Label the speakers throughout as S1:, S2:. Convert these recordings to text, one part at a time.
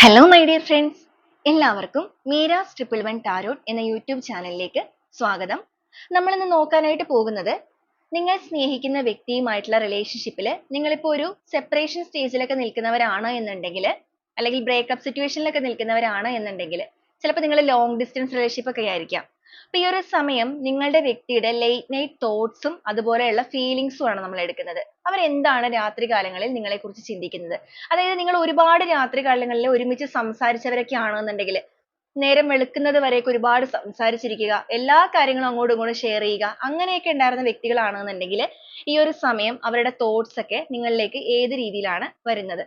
S1: Hello my dear friends, എല്ലാവർക്കും Meera's triple one tarot എന്ന YouTube ചാനലിലേക്ക് സ്വാഗതം. നമ്മളിന്ന് നോക്കാനായിട്ട് പോകുന്നത്, നിങ്ങൾ സ്നേഹിക്കുന്ന വ്യക്തിയുമായിട്ടുള്ള റിലേഷൻഷിപ്പിൽ നിങ്ങളിപ്പോൾ ഒരു സെപ്പറേഷൻ സ്റ്റേജിലൊക്കെ നിൽക്കുന്നവരാണ് എന്നുണ്ടെങ്കിൽ, അല്ലെങ്കിൽ ബ്രേക്കപ്പ് സിറ്റുവേഷനിലൊക്കെ നിൽക്കുന്നവരാണ് എന്നുണ്ടെങ്കിൽ, ചിലപ്പോൾ നിങ്ങൾ ലോങ് ഡിസ്റ്റൻസ് റിലേഷൻഷിപ്പ് ഒക്കെ ആയിരിക്കാം. അപ്പോൾ ഈ ഒരു സമയം നിങ്ങളുടെ വ്യക്തിയുടെ ലേറ്റ് നൈറ്റ് തോട്ട്സും അതുപോലെയുള്ള ഫീലിങ്സും ആണ് നമ്മൾ എടുക്കുന്നത്. അവരെന്താണ് രാത്രി കാലങ്ങളിൽ നിങ്ങളെക്കുറിച്ച് ചിന്തിക്കുന്നത്. അതായത് നിങ്ങൾ ഒരുപാട് രാത്രി കാലങ്ങളിൽ ഒരുമിച്ച് സംസാരിച്ചവരൊക്കെ ആണെന്നുണ്ടെങ്കിൽ, നേരം വെളുക്കുന്നത് വരെയൊക്കെ ഒരുപാട് സംസാരിച്ചിരിക്കുക, എല്ലാ കാര്യങ്ങളും അങ്ങോട്ടും ഇങ്ങോട്ടും ഷെയർ ചെയ്യുക, അങ്ങനെയൊക്കെ ഉണ്ടായിരുന്ന വ്യക്തികളാണെന്നുണ്ടെങ്കിൽ ഈ ഒരു സമയം അവരുടെ തോട്ട്സ് ഒക്കെ നിങ്ങളിലേക്ക് ഏത് രീതിയിലാണ് വരുന്നത്.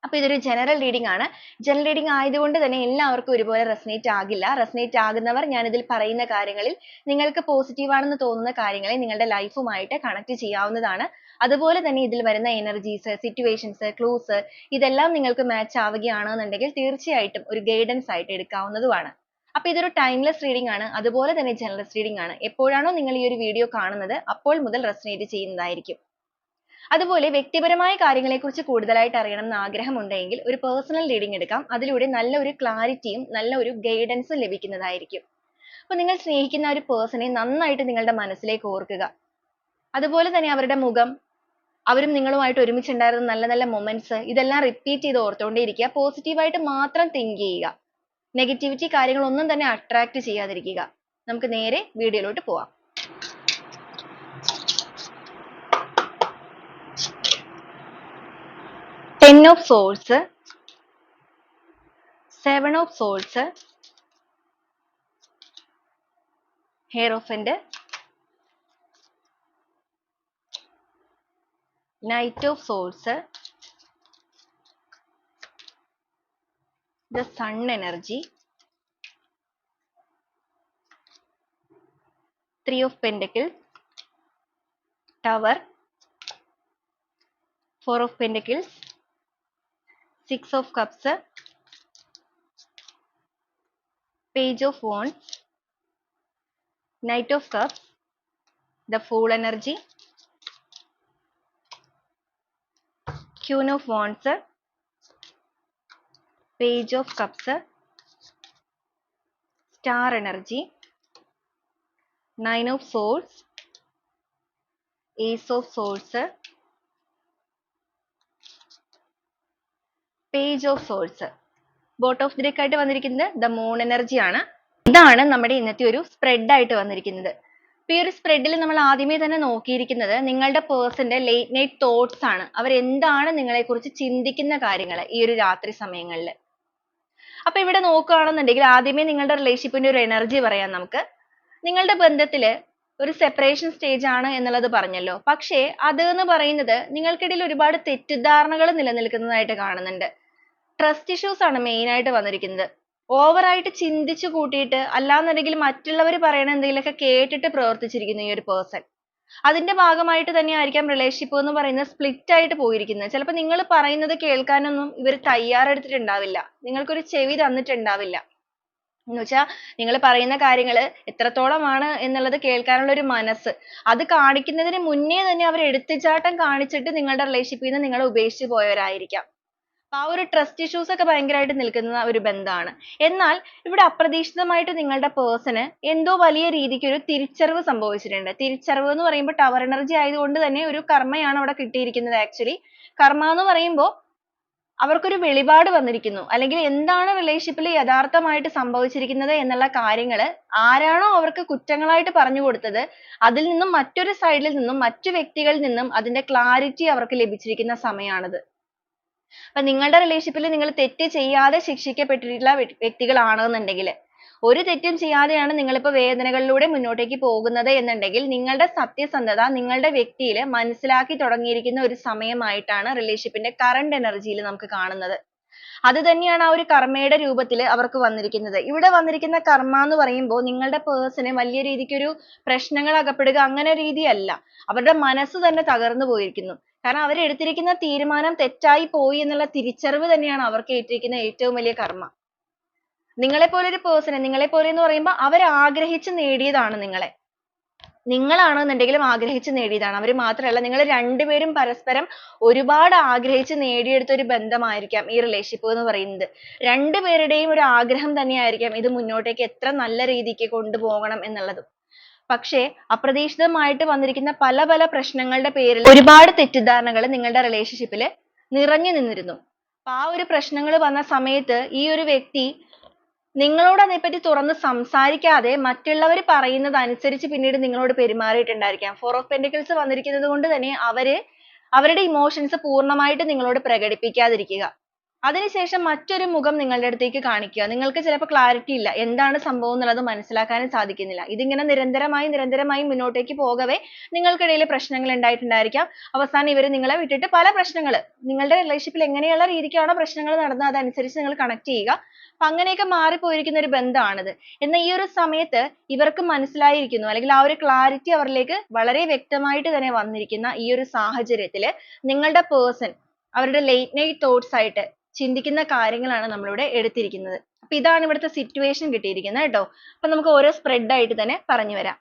S1: അപ്പോൾ ഇതൊരു ജനറൽ റീഡിംഗ് ആണ്. ജനറൽ റീഡിംഗ് ആയതുകൊണ്ട് തന്നെ എല്ലാവർക്കും ഒരുപോലെ റെസനേറ്റ് ആകില്ല. റെസനേറ്റ് ആകുന്നവർ ഞാൻ ഇതിൽ പറയുന്ന കാര്യങ്ങളിൽ നിങ്ങൾക്ക് പോസിറ്റീവ് ആണെന്ന് തോന്നുന്ന കാര്യങ്ങളെ നിങ്ങളുടെ ലൈഫുമായിട്ട് കണക്ട് ചെയ്യാവുന്നതാണ്. അതുപോലെ തന്നെ ഇതിൽ വരുന്ന എനർജീസ്, സിറ്റുവേഷൻസ്, ക്ലൂസ് ഇതെല്ലാം നിങ്ങൾക്ക് മാച്ച് ആവുകയാണെന്നുണ്ടെങ്കിൽ തീർച്ചയായിട്ടും ഒരു ഗൈഡൻസ് ആയിട്ട് എടുക്കാവുന്നതുമാണ്. അപ്പോൾ ഇതൊരു ടൈംലെസ് റീഡിംഗ് ആണ്. അതുപോലെ തന്നെ ജനറൽ റീഡിംഗ് ആണ്. എപ്പോഴാണോ നിങ്ങൾ ഈ ഒരു വീഡിയോ കാണുന്നത് അപ്പോൾ മുതൽ റെസനേറ്റ് ചെയ്യുന്നതായിരിക്കും. അതുപോലെ വ്യക്തിപരമായ കാര്യങ്ങളെക്കുറിച്ച് കൂടുതലായിട്ട് അറിയണം എന്ന് ആഗ്രഹമുണ്ടെങ്കിൽ ഒരു പേഴ്സണൽ റീഡിംഗ് എടുക്കാം. അതിലൂടെ നല്ല ഒരു ക്ലാരിറ്റിയും നല്ല ഒരു ഗൈഡൻസും ലഭിക്കുന്നതായിരിക്കും. അപ്പോൾ നിങ്ങൾ സ്നേഹിക്കുന്ന ഒരു പേഴ്സണെ നന്നായിട്ട് നിങ്ങളുടെ മനസ്സിലേക്ക് ഓർക്കുക. അതുപോലെ തന്നെ അവരുടെ മുഖം, അവരും നിങ്ങളുമായിട്ട് ഒരുമിച്ചുണ്ടായിരുന്ന നല്ല നല്ല മൊമെന്റ്സ് ഇതെല്ലാം റിപ്പീറ്റ് ചെയ്ത് ഓർത്തുകൊണ്ടേയിരിക്കുക. പോസിറ്റീവായിട്ട് മാത്രം തിങ്ക് ചെയ്യുക. നെഗറ്റിവിറ്റി കാര്യങ്ങളൊന്നും തന്നെ അട്രാക്ട് ചെയ്യാതിരിക്കുക. നമുക്ക് നേരെ വീഡിയോയിലോട്ട് പോവാം. Ten of Swords, Seven of Swords, Hierophant, Knight of Swords, the Sun energy, Three of Pentacles, Tower, Four of Pentacles, Six of Cups, Page of Wands, Knight of Cups, the Fool energy, Queen of Wands, Page of Cups, Star energy, Nine of Swords, Ace of Swords, Page of Swords. Bottom of the deck ആയിട്ട് വന്നിരിക്കുന്നത് the moon energy ആണ്. ഇതാണ് നമ്മുടെ ഇന്നത്തെ ഒരു spread ആയിട്ട് വന്നിരിക്കുന്നത്. ഈ ഒരു സ്പ്രെഡിൽ നമ്മൾ ആദ്യമേ തന്നെ നോക്കിയിരിക്കുന്നത് നിങ്ങളുടെ പേഴ്സന്റെ ലേറ്റ് നൈറ്റ് തോട്ട്സ് ആണ്. അവരെന്താണ് നിങ്ങളെക്കുറിച്ച് ചിന്തിക്കുന്ന കാര്യങ്ങൾ ഈ ഒരു രാത്രി സമയങ്ങളിൽ. അപ്പൊ ഇവിടെ നോക്കുകയാണെന്നുണ്ടെങ്കിൽ ആദ്യമേ നിങ്ങളുടെ റിലേഷൻഷിപ്പിന്റെ ഒരു എനർജി പറയാം നമുക്ക്. നിങ്ങളുടെ ബന്ധത്തിൽ ഒരു സെപ്പറേഷൻ സ്റ്റേജ് ആണ് എന്നുള്ളത് പറഞ്ഞല്ലോ. പക്ഷേ അത് എന്ന് പറയുന്നത് നിങ്ങൾക്കിടയിൽ ഒരുപാട് തെറ്റിദ്ധാരണകൾ നിലനിൽക്കുന്നതായിട്ട് കാണുന്നുണ്ട്. ട്രസ്റ്റ് ഇഷ്യൂസ് ആണ് മെയിൻ ആയിട്ട് വന്നിരിക്കുന്നത്. ഓവറായിട്ട് ചിന്തിച്ചു കൂട്ടിയിട്ട് അല്ലാന്നുണ്ടെങ്കിൽ മറ്റുള്ളവർ പറയണ എന്തെങ്കിലുമൊക്കെ കേട്ടിട്ട് പ്രവർത്തിച്ചിരിക്കുന്നു ഈ ഒരു പേഴ്സൺ. അതിന്റെ ഭാഗമായിട്ട് തന്നെ ആയിരിക്കാം റിലേഷൻഷിപ്പ് എന്ന് പറയുന്നത് സ്പ്ലിറ്റ് ആയിട്ട് പോയിരിക്കുന്നത്. ചിലപ്പോൾ നിങ്ങൾ പറയുന്നത് കേൾക്കാനൊന്നും ഇവർ തയ്യാറെടുത്തിട്ടുണ്ടാവില്ല. നിങ്ങൾക്കൊരു ചെവി തന്നിട്ടുണ്ടാവില്ല. എന്ന് വെച്ചാൽ നിങ്ങൾ പറയുന്ന കാര്യങ്ങൾ എത്രത്തോളമാണ് എന്നുള്ളത് കേൾക്കാനുള്ള ഒരു മനസ്സ് അത് കാണിക്കുന്നതിന് മുന്നേ തന്നെ അവർ എടുത്തുചാട്ടം കാണിച്ചിട്ട് നിങ്ങളുടെ റിലേഷൻഷിപ്പിൽ നിന്ന് നിങ്ങളെ ഉപേക്ഷിച്ച് പോയവരായിരിക്കാം. ആ ഒരു ട്രസ്റ്റ് ഇഷ്യൂസ് ഒക്കെ ഭയങ്കരമായിട്ട് നിൽക്കുന്ന ഒരു ബന്ധമാണ്. എന്നാൽ ഇവിടെ അപ്രതീക്ഷിതമായിട്ട് നിങ്ങളുടെ പേഴ്സണ് എന്തോ വലിയ രീതിക്ക് ഒരു തിരിച്ചറിവ് സംഭവിച്ചിട്ടുണ്ട്. തിരിച്ചറിവ് എന്ന് പറയുമ്പോൾ ടവർ എനർജി ആയതുകൊണ്ട് തന്നെ ഒരു കർമ്മയാണ് അവിടെ കിട്ടിയിരിക്കുന്നത്. ആക്ച്വലി കർമ്മ എന്ന് പറയുമ്പോൾ അവർക്കൊരു വെളിപാട് വന്നിരിക്കുന്നു. അല്ലെങ്കിൽ എന്താണ് റിലേഷൻഷിപ്പിൽ യഥാർത്ഥമായിട്ട് സംഭവിച്ചിരിക്കുന്നത് എന്നുള്ള കാര്യങ്ങൾ ആരാണോ അവർക്ക് കുറ്റങ്ങളായിട്ട് പറഞ്ഞു കൊടുത്തത് അതിൽ നിന്നും മറ്റൊരു സൈഡിൽ നിന്നും മറ്റു വ്യക്തികളിൽ നിന്നും അതിന്റെ ക്ലാരിറ്റി അവർക്ക് ലഭിച്ചിരിക്കുന്ന സമയമാണിത്. അപ്പൊ നിങ്ങളുടെ റിലേഷൻഷിപ്പിൽ നിങ്ങൾ തെറ്റ് ചെയ്യാതെ ശിക്ഷിക്കപ്പെട്ടിട്ടുള്ള വ്യക്തികളാണെന്നുണ്ടെങ്കിൽ, ഒരു തെറ്റും ചെയ്യാതെയാണ് നിങ്ങളിപ്പോ വേദനകളിലൂടെ മുന്നോട്ടേക്ക് പോകുന്നത് എന്നുണ്ടെങ്കിൽ നിങ്ങളുടെ സത്യസന്ധത നിങ്ങളുടെ വ്യക്തിയിൽ മനസ്സിലാക്കി തുടങ്ങിയിരിക്കുന്ന ഒരു സമയമായിട്ടാണ് റിലേഷൻഷിപ്പിന്റെ കറണ്ട് എനർജിയിൽ നമുക്ക് കാണുന്നത്. അത് തന്നെയാണ് ആ ഒരു കർമ്മയുടെ രൂപത്തിൽ അവർക്ക് വന്നിരിക്കുന്നത്. ഇവിടെ വന്നിരിക്കുന്ന കർമ്മ എന്ന് പറയുമ്പോൾ നിങ്ങളുടെ പേഴ്സണ് വലിയ രീതിക്ക് ഒരു പ്രശ്നങ്ങൾ അകപ്പെടുക അങ്ങനെ രീതിയല്ല. അവരുടെ മനസ്സ് തന്നെ തകർന്നു പോയിരിക്കുന്നു. കാരണം അവർ എടുത്തിരിക്കുന്ന തീരുമാനം തെറ്റായി പോയി എന്നുള്ള തിരിച്ചറിവ് തന്നെയാണ് അവർക്ക് ഏറ്റിരിക്കുന്ന ഏറ്റവും വലിയ കർമ്മ. നിങ്ങളെപ്പോലെ ഒരു പേഴ്സണെ, നിങ്ങളെപ്പോലെ എന്ന് പറയുമ്പോൾ അവർ ആഗ്രഹിച്ച് നേടിയതാണ് നിങ്ങളെ. നിങ്ങളാണെന്നുണ്ടെങ്കിലും ആഗ്രഹിച്ച് നേടിയതാണ്. അവർ മാത്രമല്ല, നിങ്ങൾ രണ്ടുപേരും പരസ്പരം ഒരുപാട് ആഗ്രഹിച്ച് നേടിയെടുത്ത ഒരു ബന്ധമായിരിക്കാം ഈ റിലേഷൻഷിപ്പ് എന്ന് പറയുന്നത്. രണ്ടുപേരുടെയും ഒരു ആഗ്രഹം തന്നെയായിരിക്കാം ഇത് മുന്നോട്ടേക്ക് എത്ര നല്ല രീതിക്ക് കൊണ്ടുപോകണം എന്നുള്ളത്. പക്ഷേ അപ്രതീക്ഷിതമായിട്ട് വന്നിരിക്കുന്ന പല പല പ്രശ്നങ്ങളുടെ പേരിൽ ഒരുപാട് തെറ്റിദ്ധാരണകൾ നിങ്ങളുടെ റിലേഷൻഷിപ്പിൽ നിറഞ്ഞു നിന്നിരുന്നു. അപ്പൊ ആ ഒരു പ്രശ്നങ്ങൾ വന്ന സമയത്ത് ഈ ഒരു വ്യക്തി നിങ്ങളോട് അതേപ്പറ്റി തുറന്ന് സംസാരിക്കാതെ മറ്റുള്ളവർ പറയുന്നത് അനുസരിച്ച് പിന്നീട് നിങ്ങളോട് പെരുമാറിയിട്ടുണ്ടായിരിക്കാം. ഫോർ ഓഫ് പെന്റിക്കിൾസ് വന്നിരിക്കുന്നത് കൊണ്ട് തന്നെ അവരുടെ ഇമോഷൻസ് പൂർണ്ണമായിട്ട് നിങ്ങളോട് പ്രകടിപ്പിക്കാതിരിക്കുക. അതിനുശേഷം മറ്റൊരു മുഖം നിങ്ങളുടെ അടുത്തേക്ക് കാണിക്കുക. നിങ്ങൾക്ക് ചിലപ്പോൾ ക്ലാരിറ്റി ഇല്ല, എന്താണ് സംഭവം എന്നുള്ളത് മനസ്സിലാക്കാനും സാധിക്കുന്നില്ല. ഇതിങ്ങനെ നിരന്തരമായി മുന്നോട്ടേക്ക് പോകവേ നിങ്ങൾക്കിടയിൽ പ്രശ്നങ്ങൾ ഉണ്ടായിട്ടുണ്ടായിരിക്കാം. അവസാനം ഇവർ നിങ്ങളെ വിട്ടിട്ട് പല പ്രശ്നങ്ങൾ, നിങ്ങളുടെ റിലേഷൻഷിപ്പിൽ എങ്ങനെയുള്ള രീതിക്കാണോ പ്രശ്നങ്ങൾ നടന്നത് അതനുസരിച്ച് നിങ്ങൾ കണക്ട് ചെയ്യുക. അപ്പൊ അങ്ങനെയൊക്കെ മാറിപ്പോയിരിക്കുന്ന ഒരു ബന്ധമാണിത്. എന്നാൽ ഈ ഒരു സമയത്ത് ഇവർക്ക് മനസ്സിലായിരിക്കുന്നു, അല്ലെങ്കിൽ ആ ഒരു ക്ലാരിറ്റി അവരിലേക്ക് വളരെ വ്യക്തമായിട്ട് തന്നെ വന്നിരിക്കുന്ന ഈ ഒരു സാഹചര്യത്തിൽ നിങ്ങളുടെ പേഴ്സൺ അവരുടെ ലേറ്റ് നൈറ്റ് തോട്ട്സ് ആയിട്ട് ചിന്തിക്കുന്ന കാര്യങ്ങളാണ് നമ്മളിവിടെ എടുത്തിരിക്കുന്നത്. അപ്പൊ ഇതാണ് ഇവിടുത്തെ സിറ്റുവേഷൻ കിട്ടിയിരിക്കുന്നത് കേട്ടോ. അപ്പൊ നമുക്ക് ഓരോ സ്പ്രെഡ് ആയിട്ട് തന്നെ പറഞ്ഞു വരാം.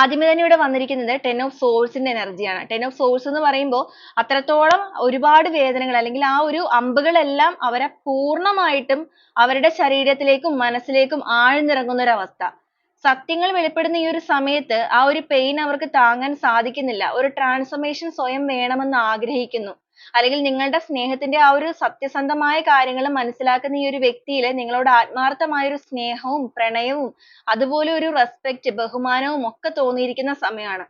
S1: ആദ്യമേ തന്നെ ഇവിടെ വന്നിരിക്കുന്നത് 10 of swords ന്റെ എനർജിയാണ്. 10 of swords എന്ന് പറയുമ്പോൾ അത്രത്തോളം ഒരുപാട് വേദനകൾ, അല്ലെങ്കിൽ ആ ഒരു അമ്പുകളെല്ലാം അവരെ പൂർണ്ണമായിട്ടും അവരുടെ ശരീരത്തിലേക്കും മനസ്സിലേക്കും ആഴ്ന്നിറങ്ങുന്ന ഒരു അവസ്ഥ. സത്യങ്ങൾ വെളിപ്പെടുന്ന ഈ ഒരു സമയത്ത് ആ ഒരു പെയിൻ അവർക്ക് താങ്ങാൻ സാധിക്കുന്നില്ല. ഒരു ട്രാൻസ്ഫോർമേഷൻ സ്വയം വേണമെന്ന് ആഗ്രഹിക്കുന്നു. അല്ലെങ്കിൽ നിങ്ങളുടെ സ്നേഹത്തിന്റെ ആ ഒരു സത്യസന്ധമായ കാര്യങ്ങൾ മനസ്സിലാക്കുന്ന ഈ ഒരു വ്യക്തിയിൽ നിങ്ങളോട് ആത്മാർത്ഥമായ ഒരു സ്നേഹവും പ്രണയവും അതുപോലെ ഒരു റെസ്പെക്ട്, ബഹുമാനവും ഒക്കെ തോന്നിയിരിക്കുന്ന സമയമാണ്.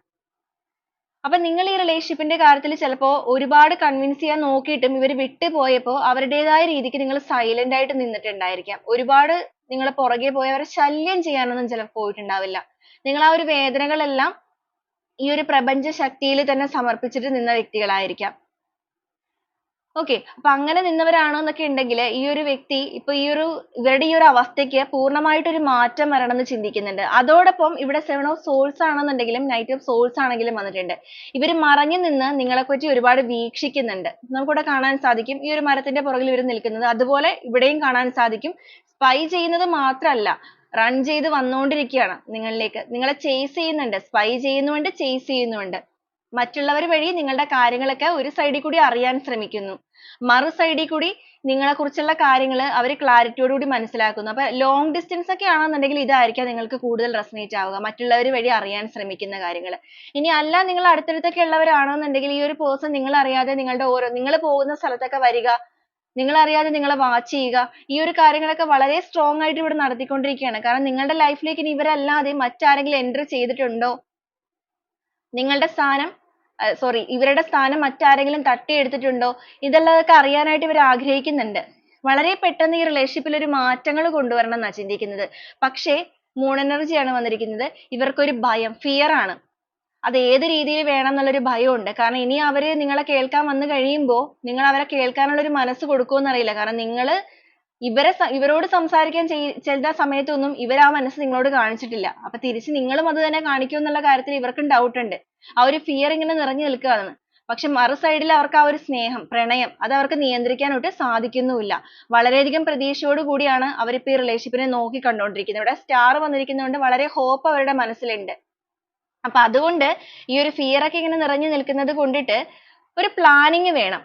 S1: അപ്പൊ നിങ്ങൾ ഈ റിലേഷൻഷിപ്പിന്റെ കാര്യത്തിൽ ചിലപ്പോൾ ഒരുപാട് കൺവിൻസ് ചെയ്യാൻ നോക്കിയിട്ടും ഇവർ വിട്ടുപോയപ്പോൾ അവരുടേതായ രീതിക്ക് നിങ്ങൾ സൈലന്റ് ആയിട്ട് നിന്നിട്ടുണ്ടായിരിക്കാം. ഒരുപാട് നിങ്ങൾ പുറകെ പോയി അവരെ ശല്യം ചെയ്യാനൊന്നും ചിലപ്പോൾ പോയിട്ടുണ്ടാവില്ല. നിങ്ങൾ ആ ഒരു വേദനകളെല്ലാം ഈ ഒരു പ്രപഞ്ച ശക്തിയിൽ തന്നെ സമർപ്പിച്ചിട്ട് നിന്ന വ്യക്തികളായിരിക്കാം. ഓക്കെ, അപ്പൊ അങ്ങനെ നിന്നവരാണോ എന്നൊക്കെ ഉണ്ടെങ്കിൽ ഈ ഒരു വ്യക്തി ഇപ്പൊ ഇവരുടെ ഈ ഒരു അവസ്ഥയ്ക്ക് പൂർണ്ണമായിട്ട് ഒരു മാറ്റം വരണം എന്ന് ചിന്തിക്കുന്നുണ്ട്. അതോടൊപ്പം ഇവിടെ 7 of swords ആണെന്നുണ്ടെങ്കിലും Knight of swords ആണെങ്കിലും വന്നിട്ടുണ്ട്. ഇവർ മറഞ്ഞു നിന്ന് നിങ്ങളെപ്പറ്റി ഒരുപാട് വീക്ഷിക്കുന്നുണ്ട്. നമുക്കിവിടെ കാണാൻ സാധിക്കും ഈ ഒരു മരത്തിന്റെ പുറകിൽ ഇവർ നിൽക്കുന്നത്. അതുപോലെ ഇവിടെയും കാണാൻ സാധിക്കും. സ്പൈ ചെയ്യുന്നത് മാത്രമല്ല, റൺ ചെയ്ത് വന്നുകൊണ്ടിരിക്കുകയാണ് നിങ്ങളിലേക്ക്. നിങ്ങളെ ചേസ് ചെയ്യുന്നുണ്ട്, സ്പൈ ചെയ്യുന്നുണ്ട്, ചേസ് ചെയ്യുന്നുണ്ട്. മറ്റുള്ളവർ വഴി നിങ്ങളുടെ കാര്യങ്ങളൊക്കെ ഒരു സൈഡിൽ കൂടി അറിയാൻ ശ്രമിക്കുന്നു, മറു സൈഡിൽ കൂടി നിങ്ങളെക്കുറിച്ചുള്ള കാര്യങ്ങൾ അവർ ക്ലാരിറ്റിയോടുകൂടി മനസ്സിലാക്കുന്നു. അപ്പൊ ലോങ് ഡിസ്റ്റൻസ് ഒക്കെ ആണെന്നുണ്ടെങ്കിൽ ഇതായിരിക്കാം നിങ്ങൾക്ക് കൂടുതൽ റെസനേറ്റ് ആവുക, മറ്റുള്ളവർ വഴി അറിയാൻ ശ്രമിക്കുന്ന കാര്യങ്ങൾ. ഇനി അല്ല, നിങ്ങൾ അടുത്തടുത്തൊക്കെ ഉള്ളവരാണെന്നുണ്ടെങ്കിൽ ഈ ഒരു പേഴ്സൺ നിങ്ങൾ അറിയാതെ നിങ്ങൾ പോകുന്ന സ്ഥലത്തൊക്കെ വരിക, നിങ്ങൾ അറിയാതെ നിങ്ങളെ വാച്ച് ചെയ്യുക, ഈ ഒരു കാര്യങ്ങളൊക്കെ വളരെ സ്ട്രോങ് ആയിട്ട് ഇവിടെ നടത്തിക്കൊണ്ടിരിക്കുകയാണ്. കാരണം നിങ്ങളുടെ ലൈഫിലേക്ക് ഇനി ഇവരല്ലാതെ മറ്റാരെങ്കിലും എൻ്റർ ചെയ്തിട്ടുണ്ടോ, നിങ്ങളുടെ സ്ഥാനം ഇവരുടെ സ്ഥാനം മറ്റാരെങ്കിലും തട്ടിയെടുത്തിട്ടുണ്ടോ, ഇതെല്ലാമൊക്കെ അറിയാനായിട്ട് ഇവർ ആഗ്രഹിക്കുന്നുണ്ട്. വളരെ പെട്ടെന്ന് ഈ റിലേഷൻഷിപ്പിൽ ഒരു മാറ്റങ്ങൾ കൊണ്ടുവരണം എന്നാണ് ചിന്തിക്കുന്നത്. പക്ഷേ മൂൺ എനർജിയാണ് വന്നിരിക്കുന്നത്. ഇവർക്കൊരു ഭയം, ഫിയർ ആണ്. അത് ഏത് രീതിയിൽ വേണം എന്നുള്ളൊരു ഭയമുണ്ട്. കാരണം ഇനി അവര് നിങ്ങളെ കേൾക്കാൻ വന്നു കഴിയുമ്പോൾ നിങ്ങൾ അവരെ കേൾക്കാനുള്ള ഒരു മനസ്സ് കൊടുക്കുമോ എന്നറിയില്ല. കാരണം നിങ്ങൾ ഇവരോട് സംസാരിക്കാൻ ചെയ്ത സമയത്തൊന്നും ഇവർ ആ മനസ്സ് നിങ്ങളോട് കാണിച്ചിട്ടില്ല. അപ്പൊ തിരിച്ച് നിങ്ങളും അത് തന്നെ കാണിക്കും എന്നുള്ള കാര്യത്തിൽ ഇവർക്കും ഡൗട്ട് ഉണ്ട്. ആ ഒരു ഫിയർ ഇങ്ങനെ നിറഞ്ഞു നിൽക്കുകയാണ്. പക്ഷെ മറു സൈഡിൽ അവർക്ക് ആ ഒരു സ്നേഹം, പ്രണയം അത് അവർക്ക് നിയന്ത്രിക്കാനൊട്ട് സാധിക്കുന്നുമില്ല. വളരെയധികം പ്രതീക്ഷയോട് കൂടിയാണ് അവരിപ്പോ ഈ റിലേഷൻഷിപ്പിനെ നോക്കി കണ്ടുകൊണ്ടിരിക്കുന്നത്. ഇവിടെ സ്റ്റാർ വന്നിരിക്കുന്നതുകൊണ്ട് വളരെ ഹോപ്പ് അവരുടെ മനസ്സിലുണ്ട്. അപ്പൊ അതുകൊണ്ട് ഈ ഒരു ഫിയർ ഒക്കെ ഇങ്ങനെ നിറഞ്ഞു നിൽക്കുന്നത് കൊണ്ടിട്ട് ഒരു പ്ലാനിങ് വേണം.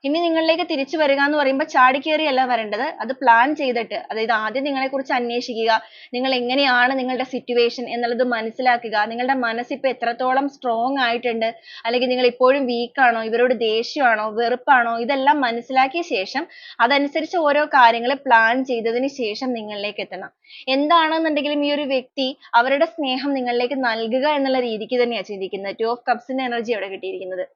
S1: ഇനി നിങ്ങളിലേക്ക് തിരിച്ചു വരിക എന്ന് പറയുമ്പോൾ ചാടിക്കേറിയല്ല വരേണ്ടത്, അത് പ്ലാൻ ചെയ്തിട്ട്, അതായത് ആദ്യം നിങ്ങളെക്കുറിച്ച് അന്വേഷിക്കുക, നിങ്ങൾ എങ്ങനെയാണ് നിങ്ങളുടെ സിറ്റുവേഷൻ എന്നുള്ളത് മനസ്സിലാക്കുക, നിങ്ങളുടെ മനസ്സ് ഇപ്പൊ എത്രത്തോളം സ്ട്രോങ് ആയിട്ടുണ്ട്, അല്ലെങ്കിൽ നിങ്ങൾ ഇപ്പോഴും വീക്ക് ആണോ, ഇവരോട് ദേഷ്യമാണോ വെറുപ്പാണോ, ഇതെല്ലാം മനസ്സിലാക്കിയ ശേഷം അതനുസരിച്ച് ഓരോ കാര്യങ്ങൾ പ്ലാൻ ചെയ്തതിന് ശേഷം നിങ്ങളിലേക്ക് എത്തണം. എന്താണെന്നുണ്ടെങ്കിലും ഈ ഒരു വ്യക്തി അവരുടെ സ്നേഹം നിങ്ങളിലേക്ക് നൽകുക എന്നുള്ള രീതിക്ക് തന്നെയാണ് ചിന്തിക്കുന്നത്. 2 of cups ന്റെ എനർജി അവിടെ കിട്ടിയിരിക്കുന്നത്.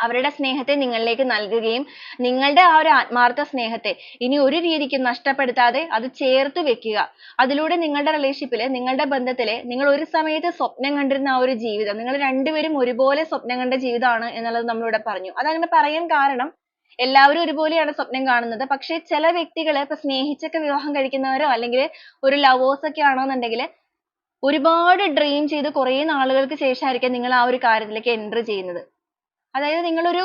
S1: അവരുടെ സ്നേഹത്തെ നിങ്ങളിലേക്ക് നൽകുകയും നിങ്ങളുടെ ആ ഒരു ആത്മാർത്ഥ സ്നേഹത്തെ ഇനി ഒരു രീതിക്കും നഷ്ടപ്പെടുത്താതെ അത് ചേർത്ത് വെക്കുക. അതിലൂടെ നിങ്ങളുടെ റിലേഷൻഷിപ്പിൽ, നിങ്ങളുടെ ബന്ധത്തിൽ നിങ്ങൾ ഒരു സമയത്ത് സ്വപ്നം കണ്ടിരുന്ന ആ ഒരു ജീവിതം, നിങ്ങൾ രണ്ടുപേരും ഒരുപോലെ സ്വപ്നം കണ്ട ജീവിതമാണ് എന്നുള്ളത് നമ്മളിവിടെ പറഞ്ഞു. അതങ്ങനെ പറയാൻ കാരണം എല്ലാവരും ഒരുപോലെയാണ് സ്വപ്നം കാണുന്നത്. പക്ഷേ ചില വ്യക്തികൾ ഇപ്പൊ സ്നേഹിച്ചൊക്കെ വിവാഹം കഴിക്കുന്നവരോ അല്ലെങ്കിൽ ഒരു ലവേഴ്സ് ഒക്കെ ആണെന്നുണ്ടെങ്കിൽ ഒരുപാട് ഡ്രീം ചെയ്ത് കുറേ നാളുകൾക്ക് ശേഷമായിരിക്കും നിങ്ങൾ ആ ഒരു കാര്യത്തിലേക്ക് എൻ്റർ ചെയ്യുന്നത്. അതായത് നിങ്ങളൊരു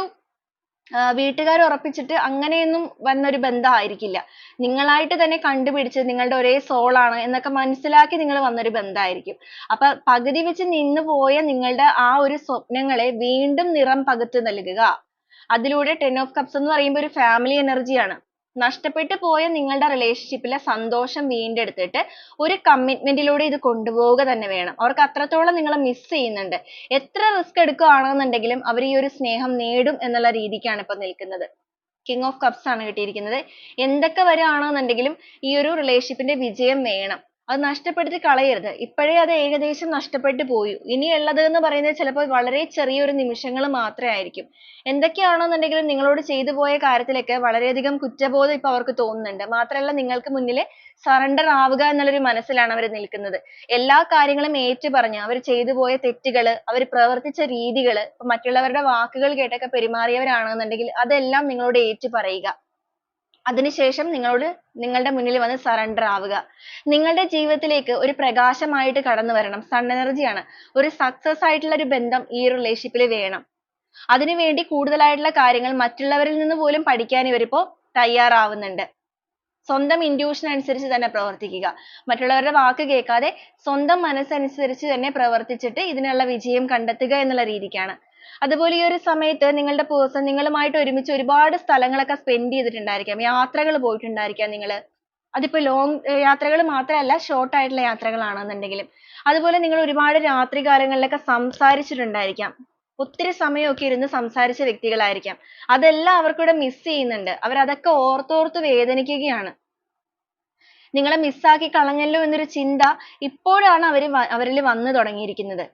S1: വീട്ടുകാർ ഉറപ്പിച്ചിട്ട് അങ്ങനെയൊന്നും വന്നൊരു ബന്ധമായിരിക്കില്ല. നിങ്ങളായിട്ട് തന്നെ കണ്ടുപിടിച്ച് നിങ്ങളുടെ ഒരേ soul ആണ് എന്നൊക്കെ മനസ്സിലാക്കി നിങ്ങൾ വന്നൊരു ബന്ധമായിരിക്കും. അപ്പൊ പകുതി വെച്ച് നിന്ന് പോയ നിങ്ങളുടെ ആ ഒരു സ്വപ്നങ്ങളെ വീണ്ടും നിറം പകുത്ത് നൽകുക. അതിലൂടെ ten of cups എന്ന് പറയുമ്പോൾ ഒരു family energy ആണ്. നഷ്ടപ്പെട്ടു പോയ നിങ്ങളുടെ relationship ലെ സന്തോഷം വീണ്ടെടുത്തിട്ട് ഒരു commitment ലൂടെ ഇത് കൊണ്ടുപോവുക തന്നെ വേണം. അവർക്ക് അത്രത്തോളം നിങ്ങളെ miss ചെയ്യുന്നുണ്ട്. എത്ര risk എടുക്കുകയാണെന്നുണ്ടെങ്കിലും അവർ ഈ ഒരു സ്നേഹം നേടും എന്നുള്ള രീതിക്കാണ് ഇപ്പൊ നിൽക്കുന്നത്. King of Cups ആണ് കിട്ടിയിരിക്കുന്നത്. എന്തൊക്കെ വരികയാണെന്നുണ്ടെങ്കിലും ഈ ഒരു relationship ന്റെ വിജയം വേണം. അത് നഷ്ടപ്പെടുത്തി കളയരുത്. ഇപ്പോഴേ അത് ഏകദേശം നഷ്ടപ്പെട്ടു പോയി. ഇനിയുള്ളത് എന്ന് പറയുന്നത് ചിലപ്പോൾ വളരെ ചെറിയൊരു നിമിഷങ്ങൾ മാത്രമേ ആയിരിക്കും. എന്തൊക്കെയാണെന്നുണ്ടെങ്കിലും നിങ്ങളോട് ചെയ്തു പോയ കാര്യത്തിലൊക്കെ വളരെയധികം കുറ്റബോധം ഇപ്പൊ അവർക്ക് തോന്നുന്നുണ്ട്. മാത്രമല്ല നിങ്ങൾക്ക് മുന്നിൽ surrender ആവുക എന്നുള്ളൊരു മനസ്സിലാണ് അവർ നിൽക്കുന്നത്. എല്ലാ കാര്യങ്ങളും ഏറ്റുപറഞ്ഞ് അവർ ചെയ്തു പോയ തെറ്റുകൾ, അവർ പ്രവർത്തിച്ച രീതികൾ, മറ്റുള്ളവരുടെ വാക്കുകൾ കേട്ടൊക്കെ പെരുമാറിയവരാണെന്നുണ്ടെങ്കിൽ അതെല്ലാം നിങ്ങളോട് ഏറ്റുപറയുക. അതിനുശേഷം നിങ്ങളുടെ മുന്നിൽ വന്ന് surrender ആവുക. നിങ്ങളുടെ ജീവിതത്തിലേക്ക് ഒരു പ്രകാശമായിട്ട് കടന്നു വരണം. sun energy ആണ്. ഒരു success ആയിട്ടുള്ള ഒരു ബന്ധം ഈ ഒരു relationship ൽ വേണം. അതിനുവേണ്ടി കൂടുതലായിട്ടുള്ള കാര്യങ്ങൾ മറ്റുള്ളവരിൽ നിന്ന് പോലും പഠിക്കാൻ ഇവരിപ്പോ തയ്യാറാവുന്നുണ്ട്. സ്വന്തം intuition അനുസരിച്ച് തന്നെ പ്രവർത്തിക്കുക. മറ്റുള്ളവരുടെ വാക്ക് കേൾക്കാതെ സ്വന്തം മനസ്സനുസരിച്ച് തന്നെ പ്രവർത്തിച്ചിട്ട് ഇതിനുള്ള വിജയം കണ്ടെത്തുക എന്നുള്ള രീതിക്കാണ്. അതുപോലെ ഈ ഒരു സമയത്ത് നിങ്ങളുടെ person നിങ്ങളുമായിട്ട് ഒരുമിച്ച് ഒരുപാട് സ്ഥലങ്ങളൊക്കെ spend ചെയ്തിട്ടുണ്ടായിരിക്കാം. യാത്രകൾ പോയിട്ടുണ്ടായിരിക്കാം നിങ്ങൾ. അതിപ്പോ long യാത്രകൾ മാത്രമല്ല short ആയിട്ടുള്ള യാത്രകളാണെന്നുണ്ടെങ്കിലും. അതുപോലെ നിങ്ങൾ ഒരുപാട് രാത്രികാലങ്ങളിലൊക്കെ സംസാരിച്ചിട്ടുണ്ടായിരിക്കാം. ഒത്തിരി സമയമൊക്കെ ഇരുന്ന് സംസാരിച്ച വ്യക്തികളായിരിക്കാം. അതെല്ലാം അവർക്കിവിടെ miss ചെയ്യുന്നുണ്ട്. അവർ അതൊക്കെ ഓർത്തോർത്ത് വേദനിക്കുകയാണ്. നിങ്ങളെ miss ആക്കി കളഞ്ഞല്ലോ എന്നൊരു ചിന്ത ഇപ്പോഴാണ് അവരിൽ വന്നു തുടങ്ങിയിരിക്കുന്നത്.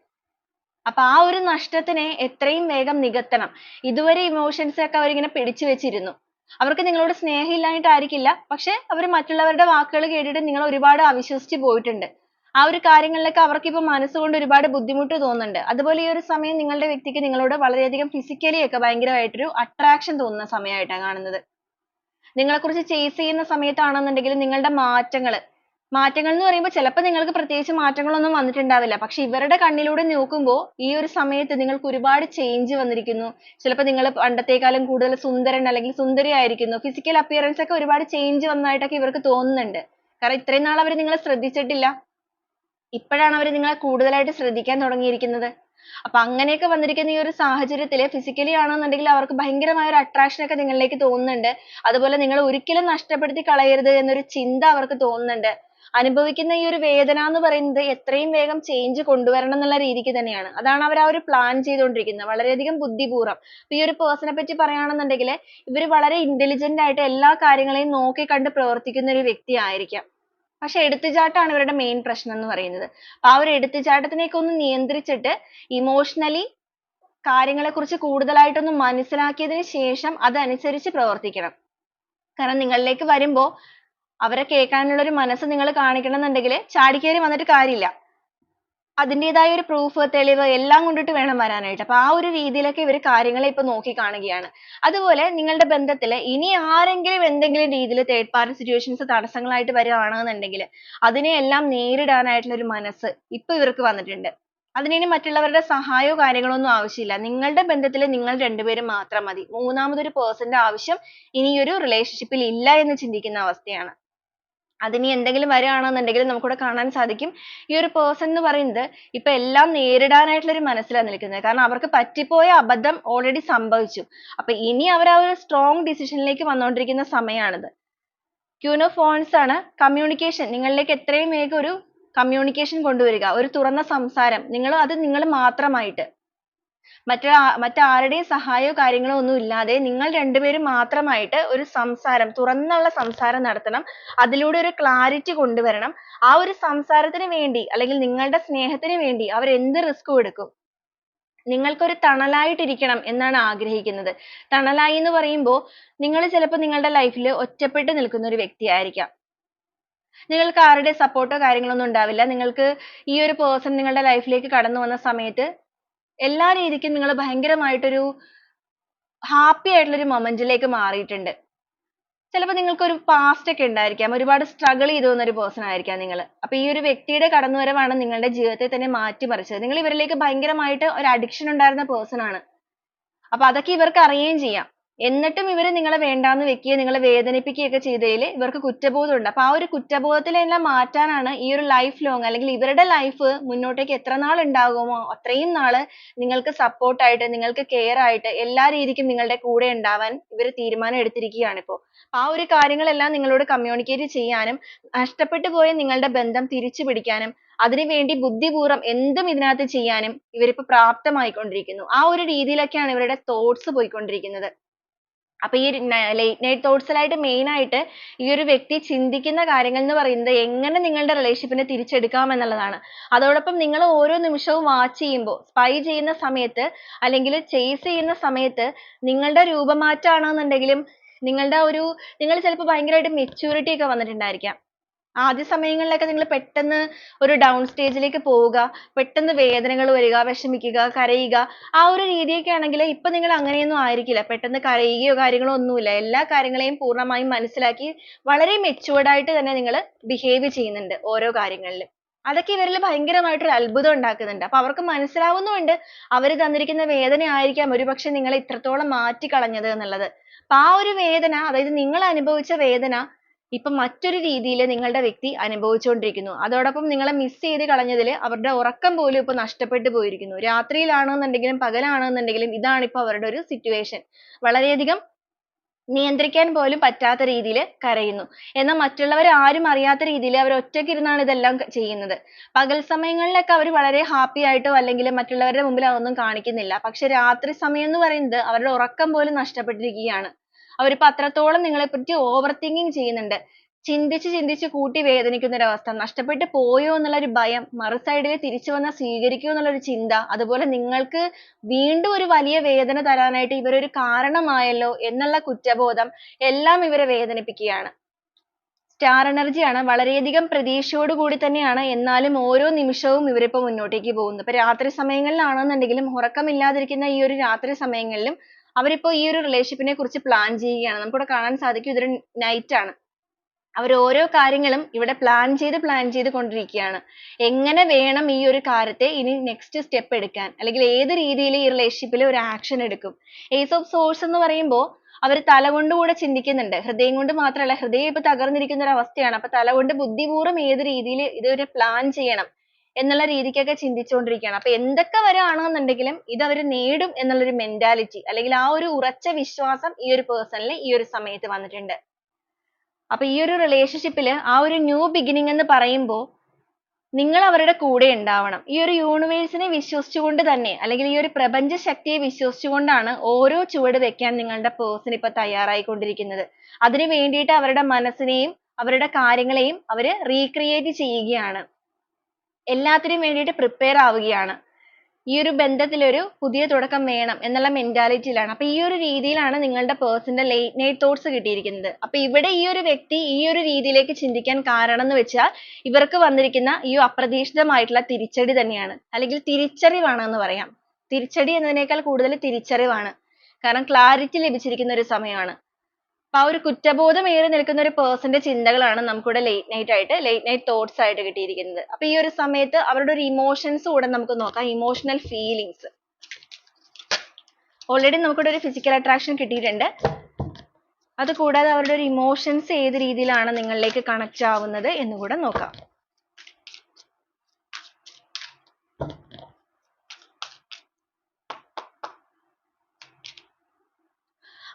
S1: അപ്പൊ ആ ഒരു നഷ്ടത്തിനെ എത്രയും വേഗം നികത്തണം. ഇതുവരെ emotions ഒക്കെ അവരിങ്ങനെ പിടിച്ചു വെച്ചിരുന്നു. അവർക്ക് നിങ്ങളോട് സ്നേഹമില്ലാഞ്ഞിട്ടായിരിക്കില്ല. പക്ഷെ അവർ മറ്റുള്ളവരുടെ വാക്കുകൾ കേട്ടിട്ട് നിങ്ങൾ ഒരുപാട് അവിശ്വസിച്ച് പോയിട്ടുണ്ട്. ആ ഒരു കാര്യങ്ങളിലൊക്കെ അവർക്കിപ്പോ മനസ്സുകൊണ്ട് ഒരുപാട് ബുദ്ധിമുട്ട് തോന്നുന്നുണ്ട്. അതുപോലെ ഈ ഒരു സമയം നിങ്ങളുടെ വ്യക്തിക്ക് നിങ്ങളോട് വളരെയധികം physically ഒക്കെ ഭയങ്കരമായിട്ടൊരു attraction തോന്നുന്ന സമയമായിട്ടാണ് കാണുന്നത്. നിങ്ങളെക്കുറിച്ച് chase ചെയ്യുന്ന സമയത്താണെന്നുണ്ടെങ്കിൽ നിങ്ങളുടെ മാറ്റങ്ങൾ എന്ന് പറയുമ്പോൾ ചിലപ്പോൾ നിങ്ങൾക്ക് പ്രത്യേകിച്ച് മാറ്റങ്ങളൊന്നും വന്നിട്ടുണ്ടാവില്ല. പക്ഷെ ഇവരുടെ കണ്ണിലൂടെ നോക്കുമ്പോൾ ഈ ഒരു സമയത്ത് നിങ്ങൾക്ക് ഒരുപാട് change വന്നിരിക്കുന്നു. ചിലപ്പോൾ നിങ്ങൾ പണ്ടത്തേക്കാളും കൂടുതൽ സുന്ദരൻ അല്ലെങ്കിൽ സുന്ദരി ആയിരിക്കുന്നു. physical appearance ഒക്കെ ഒരുപാട് change വന്നതായിട്ടൊക്കെ ഇവർക്ക് തോന്നുന്നുണ്ട്. കാരണം ഇത്രയും നാൾ അവർ നിങ്ങളെ ശ്രദ്ധിച്ചിട്ടില്ല. ഇപ്പോഴാണ് അവർ നിങ്ങളെ കൂടുതലായിട്ട് ശ്രദ്ധിക്കാൻ തുടങ്ങിയിരിക്കുന്നത്. അപ്പൊ അങ്ങനെയൊക്കെ വന്നിരിക്കുന്ന ഈ ഒരു സാഹചര്യത്തിൽ physically ആണെന്നുണ്ടെങ്കിൽ അവർക്ക് ഭയങ്കരമായ ഒരു attraction ഒക്കെ നിങ്ങളിലേക്ക് തോന്നുന്നുണ്ട്. അതുപോലെ നിങ്ങളെ ഒരിക്കലും നഷ്ടപ്പെടുത്തി കളയരുത് എന്നൊരു ചിന്ത അവർക്ക് തോന്നുന്നുണ്ട്. അനുഭവിക്കുന്ന ഈ ഒരു വേദന എന്ന് പറയുന്നത് എത്രയും വേഗം change കൊണ്ടുവരണം എന്നുള്ള രീതിക്ക് തന്നെയാണ്. അതാണ് അവർ ആ ഒരു plan ചെയ്തുകൊണ്ടിരിക്കുന്നത്. വളരെയധികം ബുദ്ധിപൂർവ്വം. ഈ ഒരു person നെ പറ്റി പറയുകയാണെന്നുണ്ടെങ്കിൽ ഇവർ വളരെ intelligent ആയിട്ട് എല്ലാ കാര്യങ്ങളെയും നോക്കിക്കണ്ട് പ്രവർത്തിക്കുന്ന ഒരു വ്യക്തി ആയിരിക്കാം. പക്ഷെ എടുത്തുചാട്ടമാണ് ഇവരുടെ main പ്രശ്നം എന്ന് പറയുന്നത്. ആ ഒരു എടുത്തുചാട്ടത്തിനെയൊക്കെ ഒന്ന് നിയന്ത്രിച്ചിട്ട് emotionally കാര്യങ്ങളെക്കുറിച്ച് കൂടുതലായിട്ടൊന്ന് മനസ്സിലാക്കിയതിന് ശേഷം അതനുസരിച്ച് പ്രവർത്തിക്കണം. കാരണം നിങ്ങളിലേക്ക് വരുമ്പോൾ അവരെ കേൾക്കാനുള്ള ഒരു മനസ്സ് നിങ്ങൾ കാണിക്കണം എന്നുണ്ടെങ്കിൽ ചാടിക്കേറി വന്നിട്ട് കാര്യമില്ല. അതിന്റേതായ ഒരു proof തെളിവ് എല്ലാം കൊണ്ടിട്ട് വേണം വരാനായിട്ട്. അപ്പൊ ആ ഒരു രീതിയിലൊക്കെ ഇവർ കാര്യങ്ങളെ ഇപ്പൊ നോക്കി കാണുകയാണ്. അതുപോലെ നിങ്ങളുടെ ബന്ധത്തിൽ ഇനി ആരെങ്കിലും എന്തെങ്കിലും രീതിയിൽ third party situations തടസ്സങ്ങളായിട്ട് വരികയാണെന്നുണ്ടെങ്കിൽ അതിനെയെല്ലാം നേരിടാനായിട്ടുള്ള ഒരു മനസ്സ് ഇപ്പൊ ഇവർക്ക് വന്നിട്ടുണ്ട്. അതിനിനി മറ്റുള്ളവരുടെ സഹായമോ കാര്യങ്ങളോ ഒന്നും ആവശ്യമില്ല. നിങ്ങളുടെ ബന്ധത്തിൽ നിങ്ങൾ രണ്ടുപേരും മാത്രം മതി. മൂന്നാമതൊരു person ന്റെ ആവശ്യം ഇനി ഈ ഒരു relationship ൽ ഇല്ല എന്ന് ചിന്തിക്കുന്ന അവസ്ഥയാണ്. അതിനി എന്തെങ്കിലും വരികയാണെന്നുണ്ടെങ്കിൽ നമുക്കിവിടെ കാണാൻ സാധിക്കും ഈ ഒരു person എന്ന് പറയുന്നത് ഇപ്പൊ എല്ലാം നേരിടാനായിട്ടുള്ള ഒരു മനസ്സിലാണ് നിൽക്കുന്നത്. കാരണം അവർക്ക് പറ്റിപ്പോയ അബദ്ധം already സംഭവിച്ചു. അപ്പൊ ഇനി അവർ ആ ഒരു strong decision ലേക്ക് വന്നുകൊണ്ടിരിക്കുന്ന സമയമാണിത്. Queen of Wands ആണ് communication. നിങ്ങളിലേക്ക് എത്രയും വേഗം ഒരു communication കൊണ്ടുവരിക. ഒരു തുറന്ന സംസാരം. നിങ്ങൾ മാത്രമായിട്ട്. മറ്റാരുടെയും സഹായമോ കാര്യങ്ങളോ ഒന്നും ഇല്ലാതെ നിങ്ങൾ രണ്ടുപേരും മാത്രമായിട്ട് ഒരു സംസാരം, തുറന്നുള്ള സംസാരം നടത്തണം. അതിലൂടെ ഒരു clarity കൊണ്ടുവരണം. ആ ഒരു സംസാരത്തിന് വേണ്ടി അല്ലെങ്കിൽ നിങ്ങളുടെ സ്നേഹത്തിന് വേണ്ടി അവർ എന്ത് risk ഉം എടുക്കും. നിങ്ങൾക്കൊരു തണലായിട്ട് ഇരിക്കണം എന്നാണ് ആഗ്രഹിക്കുന്നത്. തണലായി എന്ന് പറയുമ്പോൾ നിങ്ങൾ ചിലപ്പോൾ നിങ്ങളുടെ life ൽ ഒറ്റപ്പെട്ട് നിൽക്കുന്ന ഒരു വ്യക്തിയായിരിക്കാം. നിങ്ങൾക്ക് ആരുടെയും support ഓ കാര്യങ്ങളോ ഒന്നും ഉണ്ടാവില്ല. നിങ്ങൾക്ക് ഈ ഒരു person നിങ്ങളുടെ life ലേക്ക് കടന്നു വന്ന സമയത്ത് എല്ലാ രീതിക്കും നിങ്ങൾ ഭയങ്കരമായിട്ടൊരു happy ആയിട്ടുള്ള ഒരു moment ലേക്ക് മാറിയിട്ടുണ്ട്. ചിലപ്പോൾ നിങ്ങൾക്ക് ഒരു past ഒക്കെ ഉണ്ടായിരിക്കാം. ഒരുപാട് struggle ചെയ്തു വന്ന ഒരു person ആയിരിക്കാം നിങ്ങൾ. അപ്പോൾ ഈ ഒരു വ്യക്തിയുടെ കടന്നുവരവാണ് നിങ്ങളുടെ ജീവിതത്തെ തന്നെ മാറ്റിമറിച്ചത്. നിങ്ങൾ ഇവരിലേക്ക് ഭയങ്കരമായിട്ട് ഒരു addiction ഉണ്ടായിരുന്ന person ആണ്. അപ്പോൾ അതൊക്കെ ഇവർക്ക് അറിയുകയും ചെയ്യാം. എന്നിട്ടും ഇവര് നിങ്ങളെ വേണ്ടാന്ന് വെക്കുകയും നിങ്ങളെ വേദനിപ്പിക്കുകയൊക്കെ ചെയ്തതിൽ ഇവർക്ക് കുറ്റബോധമുണ്ട്. അപ്പൊ ആ ഒരു കുറ്റബോധത്തിലെല്ലാം മാറ്റാനാണ് ഈ ഒരു ലൈഫ് ലോങ് അല്ലെങ്കിൽ ഇവരുടെ ലൈഫ് മുന്നോട്ടേക്ക് എത്ര നാൾ ഉണ്ടാകുമോ അത്രയും നാള് നിങ്ങൾക്ക് സപ്പോർട്ട് ആയിട്ട് നിങ്ങൾക്ക് കെയർ ആയിട്ട് എല്ലാ രീതിക്കും നിങ്ങളുടെ കൂടെ ഉണ്ടാവാൻ ഇവർ തീരുമാനം എടുത്തിരിക്കുകയാണ് ഇപ്പോൾ. ആ ഒരു കാര്യങ്ങളെല്ലാം നിങ്ങളോട് കമ്മ്യൂണിക്കേറ്റ് ചെയ്യാനും നഷ്ടപ്പെട്ടു പോയ നിങ്ങളുടെ ബന്ധം തിരിച്ചു പിടിക്കാനും അതിനുവേണ്ടി ബുദ്ധിപൂർവ്വം എന്തും ഇതിനകത്ത് ചെയ്യാനും ഇവരിപ്പോൾ പ്രാപ്തമായിക്കൊണ്ടിരിക്കുന്നു. ആ ഒരു രീതിയിലൊക്കെയാണ് ഇവരുടെ തോട്ട്സ് പോയിക്കൊണ്ടിരിക്കുന്നത്. അപ്പൊ ഈ late night thoughts ലായിട്ട് main ആയിട്ട് ഈ ഒരു വ്യക്തി ചിന്തിക്കുന്ന കാര്യങ്ങൾ എന്ന് പറയുന്നത് എങ്ങനെ നിങ്ങളുടെ റിലേഷൻഷിപ്പിനെ തിരിച്ചെടുക്കാം എന്നുള്ളതാണ്. അതോടൊപ്പം നിങ്ങൾ ഓരോ നിമിഷവും വാച്ച് ചെയ്യുമ്പോൾ സ്പൈ ചെയ്യുന്ന സമയത്ത് അല്ലെങ്കിൽ ചേസ് ചെയ്യുന്ന സമയത്ത് നിങ്ങളുടെ രൂപമാറ്റമാണെന്നുണ്ടെങ്കിലും നിങ്ങളുടെ ഒരു നിങ്ങൾ ചിലപ്പോൾ ഭയങ്കരമായിട്ട് മെച്യൂരിറ്റി ഒക്കെ വന്നിട്ടുണ്ടായിരിക്കാം. ആദ്യ സമയങ്ങളിലൊക്കെ നിങ്ങൾ പെട്ടെന്ന് ഒരു ഡൗൺ സ്റ്റേജിലേക്ക് പോവുക, പെട്ടെന്ന് വേദനകൾ വരിക, വിഷമിക്കുക, കരയുക, ആ ഒരു രീതിയൊക്കെ ആണെങ്കിൽ ഇപ്പൊ നിങ്ങൾ അങ്ങനെയൊന്നും ആയിരിക്കില്ല. പെട്ടെന്ന് കരയുകയോ കാര്യങ്ങളോ ഒന്നുമില്ല. എല്ലാ കാര്യങ്ങളെയും പൂർണ്ണമായും മനസ്സിലാക്കി വളരെ matured ആയിട്ട് തന്നെ നിങ്ങൾ ബിഹേവ് ചെയ്യുന്നുണ്ട് ഓരോ കാര്യങ്ങളിലും. അതൊക്കെ ഇവരിൽ ഭയങ്കരമായിട്ടൊരു അത്ഭുതം ഉണ്ടാക്കുന്നുണ്ട്. അപ്പൊ അവർക്ക് മനസ്സിലാവുന്നുമുണ്ട് അവർ തന്നിരിക്കുന്ന വേദന ആയിരിക്കാം ഒരുപക്ഷെ നിങ്ങളെ ഇത്രത്തോളം മാറ്റിക്കളഞ്ഞത് എന്നുള്ളത്. അപ്പൊ ആ ഒരു വേദന, അതായത് നിങ്ങൾ അനുഭവിച്ച വേദന ഇപ്പൊ മറ്റൊരു രീതിയിൽ നിങ്ങളുടെ വ്യക്തി അനുഭവിച്ചുകൊണ്ടിരിക്കുന്നു. അതോടൊപ്പം നിങ്ങളെ മിസ് ചെയ്ത് കളഞ്ഞതിൽ അവരുടെ ഉറക്കം പോലും ഇപ്പൊ നഷ്ടപ്പെട്ടു പോയിരിക്കുന്നു. രാത്രിയിലാണെന്നുണ്ടെങ്കിലും പകലാണെന്നുണ്ടെങ്കിലും ഇതാണ് ഇപ്പൊ അവരുടെ ഒരു സിറ്റുവേഷൻ. വളരെയധികം നിയന്ത്രിക്കാൻ പോലും പറ്റാത്ത രീതിയിൽ കരയുന്നു. എന്നാൽ മറ്റുള്ളവർ ആരും അറിയാത്ത രീതിയിൽ അവർ ഒറ്റയ്ക്ക് ഇരുന്നാണ് ഇതെല്ലാം ചെയ്യുന്നത്. പകൽ സമയങ്ങളിലൊക്കെ അവർ വളരെ ഹാപ്പി ആയിട്ടോ അല്ലെങ്കിൽ മറ്റുള്ളവരുടെ മുമ്പിൽ അതൊന്നും കാണിക്കുന്നില്ല. പക്ഷെ രാത്രി സമയം എന്ന് പറയുന്നത് അവരുടെ ഉറക്കം പോലും നഷ്ടപ്പെട്ടിരിക്കുകയാണ്. അവരിപ്പോ അത്രത്തോളം നിങ്ങളെപ്പറ്റി ഓവർ തിങ്കിങ് ചെയ്യുന്നുണ്ട്. ചിന്തിച്ച് ചിന്തിച്ച് കൂട്ടി വേദനിക്കുന്ന ഒരു അവസ്ഥ. നഷ്ടപ്പെട്ടു പോയോ എന്നുള്ള ഒരു ഭയം, മറു സൈഡിൽ തിരിച്ചു വന്നാൽ സ്വീകരിക്കുമോ എന്നുള്ള ഒരു ചിന്ത, അതുപോലെ നിങ്ങൾക്ക് വീണ്ടും ഒരു വലിയ വേദന തരാനായിട്ട് ഇവരൊരു കാരണമായല്ലോ എന്നുള്ള കുറ്റബോധം എല്ലാം ഇവരെ വേദനിപ്പിക്കുകയാണ്. സ്റ്റാർ എനർജി ആണ്. വളരെയധികം പ്രതീക്ഷയോട് കൂടി തന്നെയാണ് എന്നാലും ഓരോ നിമിഷവും ഇവരിപ്പോ മുന്നോട്ടേക്ക് പോകുന്നത്. ഇപ്പൊ രാത്രി സമയങ്ങളിലാണെന്നുണ്ടെങ്കിലും ഉറക്കമില്ലാതിരിക്കുന്ന ഈ ഒരു രാത്രി സമയങ്ങളിലും അവരിപ്പോ ഈ ഒരു റിലേഷൻഷിപ്പിനെ കുറിച്ച് പ്ലാൻ ചെയ്യുകയാണ്. നമുക്കിവിടെ കാണാൻ സാധിക്കും ഇതൊരു നൈറ്റ് ആണ്. അവർ ഓരോ കാര്യങ്ങളും ഇവിടെ പ്ലാൻ ചെയ്ത് കൊണ്ടിരിക്കുകയാണ്. എങ്ങനെ വേണം ഈ ഒരു കാര്യത്തെ ഇനി നെക്സ്റ്റ് സ്റ്റെപ്പ് എടുക്കാൻ, അല്ലെങ്കിൽ ഏത് രീതിയിൽ ഈ റിലേഷൻഷിപ്പിൽ ഒരു ആക്ഷൻ എടുക്കും. ഏസ് ഓഫ് സോഴ്സ് എന്ന് പറയുമ്പോൾ അവർ തല കൊണ്ട് കൂടെ ചിന്തിക്കുന്നുണ്ട്. ഹൃദയം കൊണ്ട് മാത്രമല്ല, ഹൃദയം ഇപ്പൊ തകർന്നിരിക്കുന്ന ഒരു അവസ്ഥയാണ്. അപ്പൊ തല കൊണ്ട് ബുദ്ധിപൂർവ്വം ഏത് രീതിയിൽ ഇതൊരു പ്ലാൻ ചെയ്യണം എന്നുള്ള രീതിക്കൊക്കെ ചിന്തിച്ചുകൊണ്ടിരിക്കുകയാണ്. അപ്പൊ എന്തൊക്കെ വരികയാണെന്നുണ്ടെങ്കിലും ഇത് അവർ നേടും എന്നുള്ളൊരു മെന്റാലിറ്റി അല്ലെങ്കിൽ ആ ഒരു ഉറച്ച വിശ്വാസം ഈ ഒരു പേഴ്സണിൽ ഈ ഒരു സമയത്ത് വന്നിട്ടുണ്ട്. അപ്പൊ ഈ ഒരു റിലേഷൻഷിപ്പിൽ ആ ഒരു ന്യൂ ബിഗിനിങ് എന്ന് പറയുമ്പോൾ നിങ്ങൾ അവരുടെ കൂടെ ഉണ്ടാവണം. ഈ ഒരു യൂണിവേഴ്സിനെ വിശ്വസിച്ചുകൊണ്ട് തന്നെ അല്ലെങ്കിൽ ഈ ഒരു പ്രപഞ്ച ശക്തിയെ വിശ്വസിച്ചുകൊണ്ടാണ് ഓരോ ചുവട് വെക്കാൻ നിങ്ങളുടെ പേഴ്സൺ ഇപ്പൊ തയ്യാറായിക്കൊണ്ടിരിക്കുന്നത്. അതിനു വേണ്ടിയിട്ട് അവരുടെ മനസ്സിനെയും അവരുടെ കാര്യങ്ങളെയും അവർ റീക്രിയേറ്റ് ചെയ്യുകയാണ്. എല്ലാത്തിനും വേണ്ടിയിട്ട് പ്രിപ്പയർ ആവുകയാണ്. ഈ ഒരു ബന്ധത്തിൽ ഒരു പുതിയ തുടക്കം വേണം എന്നുള്ള മെന്റാലിറ്റിയിലാണ്. അപ്പൊ ഈ ഒരു രീതിയിലാണ് നിങ്ങളുടെ പേഴ്സന്റെ ലേറ്റ് നൈറ്റ് തോട്ട്സ് കിട്ടിയിരിക്കുന്നത്. അപ്പൊ ഇവിടെ ഈ ഒരു വ്യക്തി ഈ ഒരു രീതിയിലേക്ക് ചിന്തിക്കാൻ കാരണം എന്ന് വെച്ചാൽ ഇവർക്ക് വന്നിരിക്കുന്ന ഈ അപ്രതീക്ഷിതമായിട്ടുള്ള തിരിച്ചടി തന്നെയാണ്, അല്ലെങ്കിൽ തിരിച്ചറിവാണ് എന്ന് പറയാം. തിരിച്ചടി എന്നതിനേക്കാൾ കൂടുതൽ തിരിച്ചറിവാണ്. കാരണം ക്ലാരിറ്റി ലഭിച്ചിരിക്കുന്ന ഒരു സമയമാണ്. അപ്പൊ ആ ഒരു കുറ്റബോധം ഏറി നിൽക്കുന്ന ഒരു പേഴ്സന്റെ ചിന്തകളാണ് നമുക്കിവിടെ ലേറ്റ് നൈറ്റ് തോട്ട്സ് ആയിട്ട് കിട്ടിയിരിക്കുന്നത്. അപ്പൊ ഈ ഒരു സമയത്ത് അവരുടെ ഒരു ഇമോഷൻസ് കൂടെ നമുക്ക് നോക്കാം. Emotional feelings. ഓൾറെഡി നമുക്കിവിടെ ഒരു ഫിസിക്കൽ അട്രാക്ഷൻ കിട്ടിയിട്ടുണ്ട്. അത് കൂടാതെ അവരുടെ ഒരു ഇമോഷൻസ് ഏത് രീതിയിലാണ് നിങ്ങളിലേക്ക് കണക്ട് ആവുന്നത് എന്ന് കൂടെ നോക്കാം.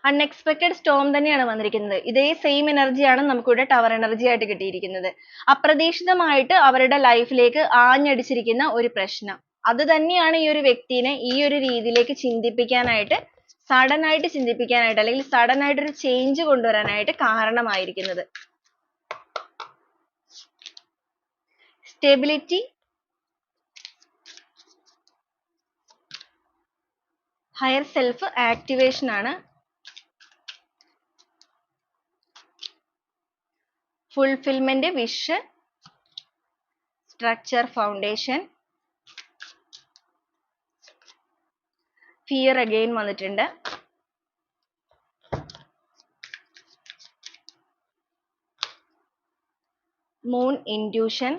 S1: അൺഎക്സ്പെക്ടഡ് സ്റ്റോം തന്നെയാണ് വന്നിരിക്കുന്നത്. ഇതേ സെയിം എനർജിയാണ് നമുക്കിവിടെ ടവർ എനർജി ആയിട്ട് കിട്ടിയിരിക്കുന്നത്. അപ്രതീക്ഷിതമായിട്ട് അവരുടെ ലൈഫിലേക്ക് ആഞ്ഞടിച്ചിരിക്കുന്ന ഒരു പ്രശ്നം, അത് തന്നെയാണ് ഈ ഒരു വ്യക്തിനെ ഈ ഒരു രീതിയിലേക്ക് ചിന്തിപ്പിക്കാനായിട്ട്, സഡൻ ആയിട്ട് ചിന്തിപ്പിക്കാനായിട്ട് അല്ലെങ്കിൽ സഡൻ ആയിട്ട് ഒരു ചേഞ്ച് കൊണ്ടുവരാനായിട്ട് കാരണമായിരിക്കുന്നത്. സ്റ്റെബിലിറ്റി, ഹയർ സെൽഫ് ആക്ടിവേഷൻ ആണ്. Fulfilment, wish, structure, foundation, fear again വന്നിട്ടുണ്ട്. Moon, intuition,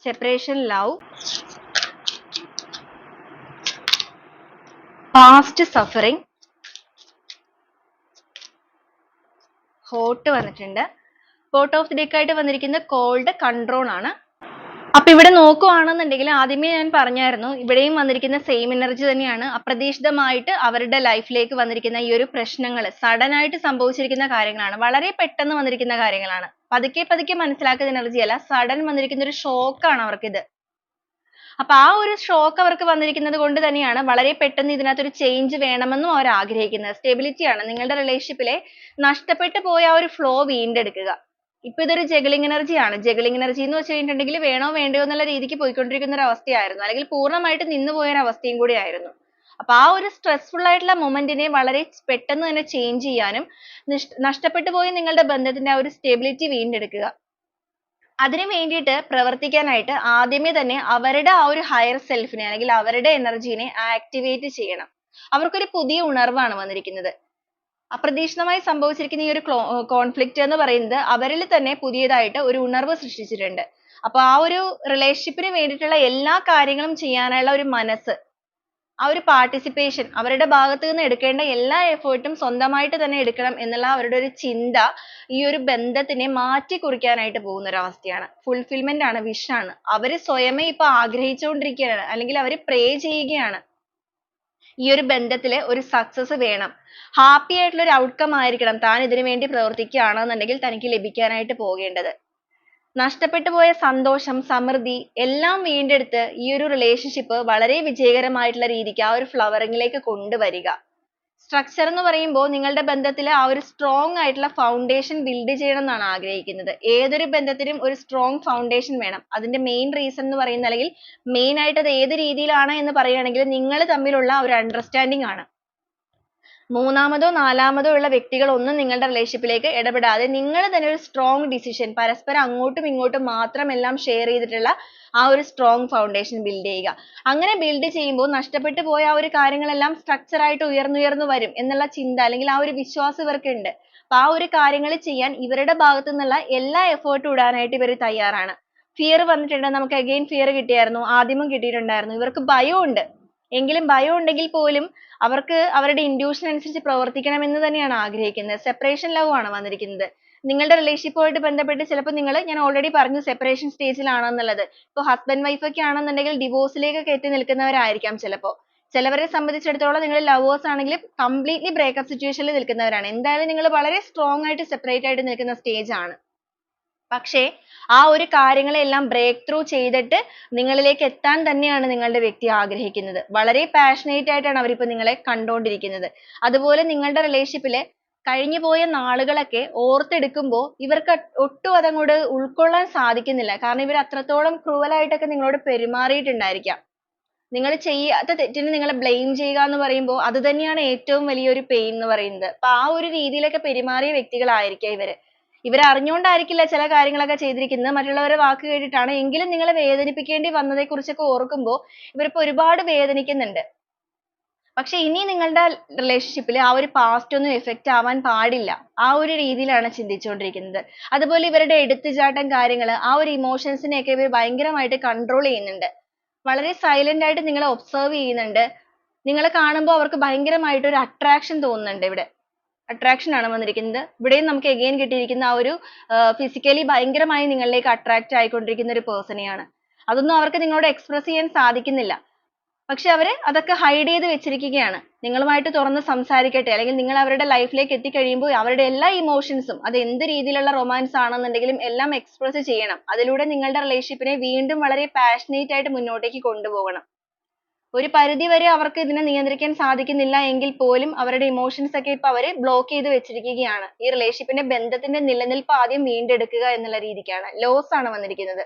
S1: separation, love, past suffering, hot വന്നിട്ടുണ്ട്. ബോട്ടം ഓഫ് ദി ഡെക്ക് ആയിട്ട് വന്നിരിക്കുന്നത് കോൾഡ്, കൺട്രോൾ ആണ്. അപ്പൊ ഇവിടെ നോക്കുവാണെന്നുണ്ടെങ്കിൽ ആദ്യമേ ഞാൻ പറഞ്ഞായിരുന്നു, ഇവിടെയും വന്നിരിക്കുന്ന സെയിം എനർജി തന്നെയാണ്. അപ്രതീക്ഷിതമായിട്ട് അവരുടെ ലൈഫിലേക്ക് വന്നിരിക്കുന്ന ഈ ഒരു പ്രശ്നങ്ങൾ സഡൻ ആയിട്ട് സംഭവിച്ചിരിക്കുന്ന കാര്യങ്ങളാണ്. വളരെ പെട്ടെന്ന് വന്നിരിക്കുന്ന കാര്യങ്ങളാണ്. പതുക്കെ പതുക്കെ മനസ്സിലാക്കുന്ന എനർജി അല്ല, സഡൻ വന്നിരിക്കുന്ന ഒരു ഷോക്കാണ് അവർക്കിത്. അപ്പൊ ആ ഒരു ഷോക്ക് അവർക്ക് വന്നിരിക്കുന്നത് കൊണ്ട് തന്നെയാണ് വളരെ പെട്ടെന്ന് ഇതിനകത്ത് ഒരു ചേഞ്ച് വേണമെന്നും അവർ ആഗ്രഹിക്കുന്നത്. സ്റ്റെബിലിറ്റി ആണ്. നിങ്ങളുടെ റിലേഷൻഷിപ്പിലെ നഷ്ടപ്പെട്ടു പോയ ആ ഒരു ഫ്ലോ വീണ്ടെടുക്കുക. ഇപ്പൊ ഇതൊരു ജഗ്ലിംഗ് എനർജി ആണ്. ജഗ്ലിംഗ് എനർജി എന്ന് വെച്ച് കഴിഞ്ഞിട്ടുണ്ടെങ്കിൽ വേണോ വേണ്ടയോ എന്നുള്ള രീതിക്ക് പോയിക്കൊണ്ടിരിക്കുന്ന ഒരു അവസ്ഥയായിരുന്നു, അല്ലെങ്കിൽ പൂർണ്ണമായിട്ട് നിന്നുപോയ ഒരു അവസ്ഥയും കൂടി ആയിരുന്നു. അപ്പൊ ആ ഒരു സ്ട്രെസ്ഫുൾ ആയിട്ടുള്ള മൊമെന്റിനെ വളരെ പെട്ടെന്ന് തന്നെ ചേഞ്ച് ചെയ്യാനും നഷ്ടപ്പെട്ടു പോയ നിങ്ങളുടെ ബന്ധത്തിന്റെ ആ ഒരു സ്റ്റെബിലിറ്റി വീണ്ടെടുക്കുക, അതിനു വേണ്ടിയിട്ട് പ്രവർത്തിക്കാനായിട്ട് ആദ്യമേ തന്നെ അവരുടെ ആ ഒരു ഹയർ സെൽഫിനെ അല്ലെങ്കിൽ അവരുടെ എനർജീനെ ആക്ടിവേറ്റ് ചെയ്യണം. അവർക്കൊരു പുതിയ ഉണർവാണ് വന്നിരിക്കുന്നത്. അപ്രതീക്ഷിതമായി സംഭവിച്ചിരിക്കുന്ന ഈ ഒരു കോൺഫ്ലിക്റ്റ് എന്ന് പറയുന്നത് അവരിൽ തന്നെ പുതിയതായിട്ട് ഒരു ഉണർവ് സൃഷ്ടിച്ചിട്ടുണ്ട്. അപ്പൊ ആ ഒരു റിലേഷൻഷിപ്പിന് വേണ്ടിയിട്ടുള്ള എല്ലാ കാര്യങ്ങളും ചെയ്യാനുള്ള ഒരു മനസ്സ്, ആ ഒരു പാർട്ടിസിപ്പേഷൻ, അവരുടെ ഭാഗത്ത് നിന്ന് എടുക്കേണ്ട എല്ലാ എഫേർട്ടും സ്വന്തമായിട്ട് തന്നെ എടുക്കണം എന്നുള്ള അവരുടെ ഒരു ചിന്ത ഈ ഒരു ബന്ധത്തിനെ മാറ്റി കുറിക്കാനായിട്ട് പോകുന്ന ഒരു അവസ്ഥയാണ്. ഫുൾഫിൽമെന്റ് ആണ്, വിഷ് ആണ്. അവര് സ്വയമേ ഇപ്പൊ ആഗ്രഹിച്ചുകൊണ്ടിരിക്കുകയാണ്, അല്ലെങ്കിൽ അവര് പ്രേ ചെയ്യുകയാണ്, ഈ ഒരു ബന്ധത്തില് ഒരു സക്സസ് വേണം, ഹാപ്പി ആയിട്ടുള്ള ഒരു ഔട്ട്കം ആയിരിക്കണം താൻ ഇതിനു വേണ്ടി പ്രവർത്തിക്കുകയാണെന്നുണ്ടെങ്കിൽ തനിക്ക് ലഭിക്കാനായിട്ട് പോകേണ്ടത്. നഷ്ടപ്പെട്ടു പോയ സന്തോഷം, സമൃദ്ധി എല്ലാം വീണ്ടെടുത്ത് ഈ ഒരു റിലേഷൻഷിപ്പ് വളരെ വിജയകരമായിട്ടുള്ള രീതിക്ക് ആ ഒരു ഫ്ലവറിംഗിലേക്ക് കൊണ്ടുവരിക. സ്ട്രക്ചർ എന്ന് പറയുമ്പോൾ നിങ്ങളുടെ ബന്ധത്തിൽ ആ ഒരു സ്ട്രോങ് ആയിട്ടുള്ള ഫൗണ്ടേഷൻ ബിൽഡ് ചെയ്യണം എന്നാണ് ആഗ്രഹിക്കുന്നത്. ഏതൊരു ബന്ധത്തിനും ഒരു സ്ട്രോങ് ഫൗണ്ടേഷൻ വേണം. അതിന്റെ മെയിൻ റീസൺ എന്ന് പറയുന്നത്, അല്ലെങ്കിൽ മെയിൻ ആയിട്ട് അത് ഏത് രീതിയിലാണ് എന്ന് പറയുകയാണെങ്കിൽ നിങ്ങൾ തമ്മിലുള്ള ഒരു അണ്ടർസ്റ്റാൻഡിംഗ് ആണ്. മൂന്നാമതോ നാലാമതോ ഉള്ള വ്യക്തികൾ ഒന്നും നിങ്ങളുടെ റിലേഷൻഷിപ്പിലേക്ക് ഇടപെടാതെ നിങ്ങൾ തന്നെ ഒരു സ്ട്രോങ് ഡിസിഷൻ, പരസ്പരം അങ്ങോട്ടും ഇങ്ങോട്ടും മാത്രം എല്ലാം ഷെയർ ചെയ്തിട്ടുള്ള ആ ഒരു സ്ട്രോങ് ഫൗണ്ടേഷൻ ബിൽഡ് ചെയ്യുക. അങ്ങനെ ബിൽഡ് ചെയ്യുമ്പോൾ നഷ്ടപ്പെട്ടു പോയ ആ ഒരു കാര്യങ്ങളെല്ലാം സ്ട്രക്ചർ ആയിട്ട് ഉയർന്നുയർന്നു വരും എന്നുള്ള ചിന്ത, അല്ലെങ്കിൽ ആ ഒരു വിശ്വാസം ഇവർക്കുണ്ട്. അപ്പൊ ആ ഒരു കാര്യങ്ങൾ ചെയ്യാൻ ഇവരുടെ ഭാഗത്തു നിന്നുള്ള എല്ലാ എഫേർട്ടും ഇടാനായിട്ട് ഇവർ തയ്യാറാണ്. ഫിയർ വന്നിട്ടുണ്ട്, നമുക്ക് അഗെയിൻ ഫിയർ കിട്ടിയായിരുന്നു, ആദ്യമം കിട്ടിയിട്ടുണ്ടായിരുന്നു. ഇവർക്ക് ഭയമുണ്ട്, എങ്കിലും ഭയം ഉണ്ടെങ്കിൽ പോലും അവർക്ക് അവരുടെ ഇൻഡ്യൂഷൻ അനുസരിച്ച് പ്രവർത്തിക്കണമെന്ന് തന്നെയാണ് ആഗ്രഹിക്കുന്നത്. സെപ്പറേഷൻ ലവ് ആണ് വന്നിരിക്കുന്നത്. നിങ്ങളുടെ റിലേഷൻഷിപ്പുമായിട്ട് ബന്ധപ്പെട്ട് ചിലപ്പോൾ ഞാൻ ഓൾറെഡി പറഞ്ഞു സെപ്പറേഷൻ സ്റ്റേജിലാണെന്നുള്ളത്. ഇപ്പോൾ ഹസ്ബൻഡ് വൈഫ് ഒക്കെ ആണെന്നുണ്ടെങ്കിൽ ഡിവോഴ്സിലേക്കൊക്കെ എത്തി നിൽക്കുന്നവരായിരിക്കാം ചിലപ്പോൾ. ചിലവരെ സംബന്ധിച്ചിടത്തോളം നിങ്ങൾ ലവേഴ്സ് ആണെങ്കിൽ കംപ്ലീറ്റ്ലി ബ്രേക്കപ്പ് സിറ്റുവേഷനിൽ നിൽക്കുന്നവരാണ്. എന്തായാലും നിങ്ങൾ വളരെ സ്ട്രോങ് ആയിട്ട് സെപ്പറേറ്റ് ആയിട്ട് നിൽക്കുന്ന സ്റ്റേജ് ആണ്. പക്ഷേ ആ ഒരു കാര്യങ്ങളെല്ലാം ബ്രേക്ക് ത്രൂ ചെയ്തിട്ട് നിങ്ങളിലേക്ക് എത്താൻ തന്നെയാണ് നിങ്ങളുടെ വ്യക്തി ആഗ്രഹിക്കുന്നത്. വളരെ പാഷനേറ്റ് ആയിട്ടാണ് അവരിപ്പോൾ നിങ്ങളെ കണ്ടുകൊണ്ടിരിക്കുന്നത്. അതുപോലെ നിങ്ങളുടെ റിലേഷൻഷിപ്പിൽ കഴിഞ്ഞു പോയ നാളുകളൊക്കെ ഓർത്തെടുക്കുമ്പോൾ ഇവർക്ക് ഒട്ടും അതങ്ങോട്ട് ഉൾക്കൊള്ളാൻ സാധിക്കുന്നില്ല. കാരണം ഇവർ അത്രത്തോളം ക്രൂവൽ ആയിട്ടൊക്കെ നിങ്ങളോട് പെരുമാറിയിട്ടുണ്ടായിരിക്കാം. നിങ്ങൾ ചെയ്യാത്ത തെറ്റിന് നിങ്ങളെ ബ്ലെയിം ചെയ്യുക എന്ന് പറയുമ്പോൾ അത് തന്നെയാണ് ഏറ്റവും വലിയൊരു പെയിൻ എന്ന് പറയുന്നത്. അപ്പൊ ആ ഒരു രീതിയിലൊക്കെ പെരുമാറിയ വ്യക്തികളായിരിക്കാം ഇവര്. ഇവര് അറിഞ്ഞുകൊണ്ടായിരിക്കില്ല ചില കാര്യങ്ങളൊക്കെ ചെയ്തിരിക്കുന്നത്, മറ്റുള്ളവരുടെ വാക്ക് കേട്ടിട്ടാണ്. എങ്കിലും നിങ്ങളെ വേദനിപ്പിക്കേണ്ടി വന്നതെ കുറിച്ചൊക്കെ ഓർക്കുമ്പോൾ ഇവരിപ്പോ ഒരുപാട് വേദനിക്കുന്നുണ്ട്. പക്ഷെ ഇനി നിങ്ങളുടെ റിലേഷൻഷിപ്പിൽ ആ ഒരു പാസ്റ്റ് ഒന്നും എഫക്റ്റ് ആവാൻ പാടില്ല. ആ ഒരു രീതിയിലാണ് ചിന്തിച്ചുകൊണ്ടിരിക്കുന്നത്. അതുപോലെ ഇവരുടെ എടുത്തുചാട്ടം കാര്യങ്ങൾ, ആ ഒരു ഇമോഷൻസിനെയൊക്കെ ഇവർ ഭയങ്കരമായിട്ട് കൺട്രോൾ ചെയ്യുന്നുണ്ട്. വളരെ സൈലന്റ് ആയിട്ട് നിങ്ങളെ ഒബ്സർവ് ചെയ്യുന്നുണ്ട്. നിങ്ങളെ കാണുമ്പോൾ അവർക്ക് ഭയങ്കരമായിട്ട് ഒരു അട്രാക്ഷൻ തോന്നുന്നുണ്ട്. ഇവിടെ അട്രാക്ഷൻ ആണ് വന്നിരിക്കുന്നത്. ഇവിടെയും നമുക്ക് again കിട്ടിയിരിക്കുന്ന ആ ഒരു ഫിസിക്കലി ഭയങ്കരമായി നിങ്ങളിലേക്ക് അട്രാക്റ്റ് ആയിക്കൊണ്ടിരിക്കുന്ന ഒരു പേഴ്സണെയാണ്. അതൊന്നും അവർക്ക് നിങ്ങളോട് എക്സ്പ്രസ് ചെയ്യാൻ സാധിക്കുന്നില്ല. പക്ഷെ അവര് അതൊക്കെ ഹൈഡ് ചെയ്ത് വെച്ചിരിക്കുകയാണ്. നിങ്ങളുമായിട്ട് തുറന്ന് സംസാരിക്കട്ടെ, അല്ലെങ്കിൽ നിങ്ങൾ അവരുടെ ലൈഫിലേക്ക് എത്തിക്കഴിയുമ്പോൾ അവരുടെ എല്ലാ ഇമോഷൻസും, അത് എന്ത് രീതിയിലുള്ള റൊമാൻസ് ആണെന്നുണ്ടെങ്കിലും എല്ലാം എക്സ്പ്രസ് ചെയ്യണം. അതിലൂടെ നിങ്ങളുടെ റിലേഷൻഷിപ്പിനെ വീണ്ടും വളരെ പാഷനേറ്റ് ആയിട്ട് മുന്നോട്ടേക്ക് കൊണ്ടുപോകണം. ഒരു പരിധി വരെ അവർക്ക് ഇതിനെ നിയന്ത്രിക്കാൻ സാധിക്കുന്നില്ല എങ്കിൽ പോലും അവരുടെ ഇമോഷൻസ് ഒക്കെ ഇപ്പൊ അവര് ബ്ലോക്ക് ചെയ്ത് വെച്ചിരിക്കുകയാണ്. ഈ റിലേഷൻഷിപ്പിന്റെ ബന്ധത്തിന്റെ നിലനിൽപ്പ് ആദ്യം വീണ്ടെടുക്കുക എന്നുള്ള രീതിക്കാണ്. ലോസ് ആണ് വന്നിരിക്കുന്നത്.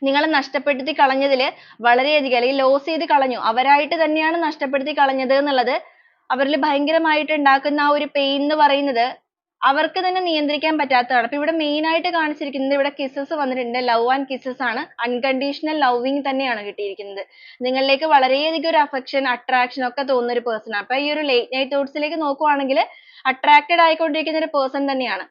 S1: നിങ്ങളെ നഷ്ടപ്പെടുത്തി കളഞ്ഞതിൽ വളരെയധികം, അല്ലെങ്കിൽ ലോസ് ചെയ്ത് കളഞ്ഞു, അവരായിട്ട് തന്നെയാണ് നഷ്ടപ്പെടുത്തി കളഞ്ഞത് എന്നുള്ളത് അവരിൽ ഭയങ്കരമായിട്ട് ഉണ്ടാക്കുന്ന ആ ഒരു പെയിൻ എന്ന് പറയുന്നത് അവർക്ക് തന്നെ നിയന്ത്രിക്കാൻ പറ്റാത്തതാണ്. അപ്പൊ ഇവിടെ മെയിൻ ആയിട്ട് കാണിച്ചിരിക്കുന്നത്, ഇവിടെ കിസ്സസ് വന്നിട്ടുണ്ട്. ലവ് ആൻഡ് കിസ്സസ് ആണ്. അൺകണ്ടീഷണൽ ലവിങ് തന്നെയാണ് കിട്ടിയിരിക്കുന്നത്. നിങ്ങളിലേക്ക് വളരെയധികം ഒരു അഫെക്ഷൻ, അട്രാക്ഷൻ ഒക്കെ തോന്നുന്ന ഒരു പേഴ്സൺ ആണ്. അപ്പൊ ഈ ഒരു ലേറ്റ് നൈറ്റ് തോട്ട്സിലേക്ക് നോക്കുവാണെങ്കിൽ അട്രാക്റ്റഡ് ആയിക്കൊണ്ടിരിക്കുന്ന ഒരു പേഴ്സൺ തന്നെയാണ്.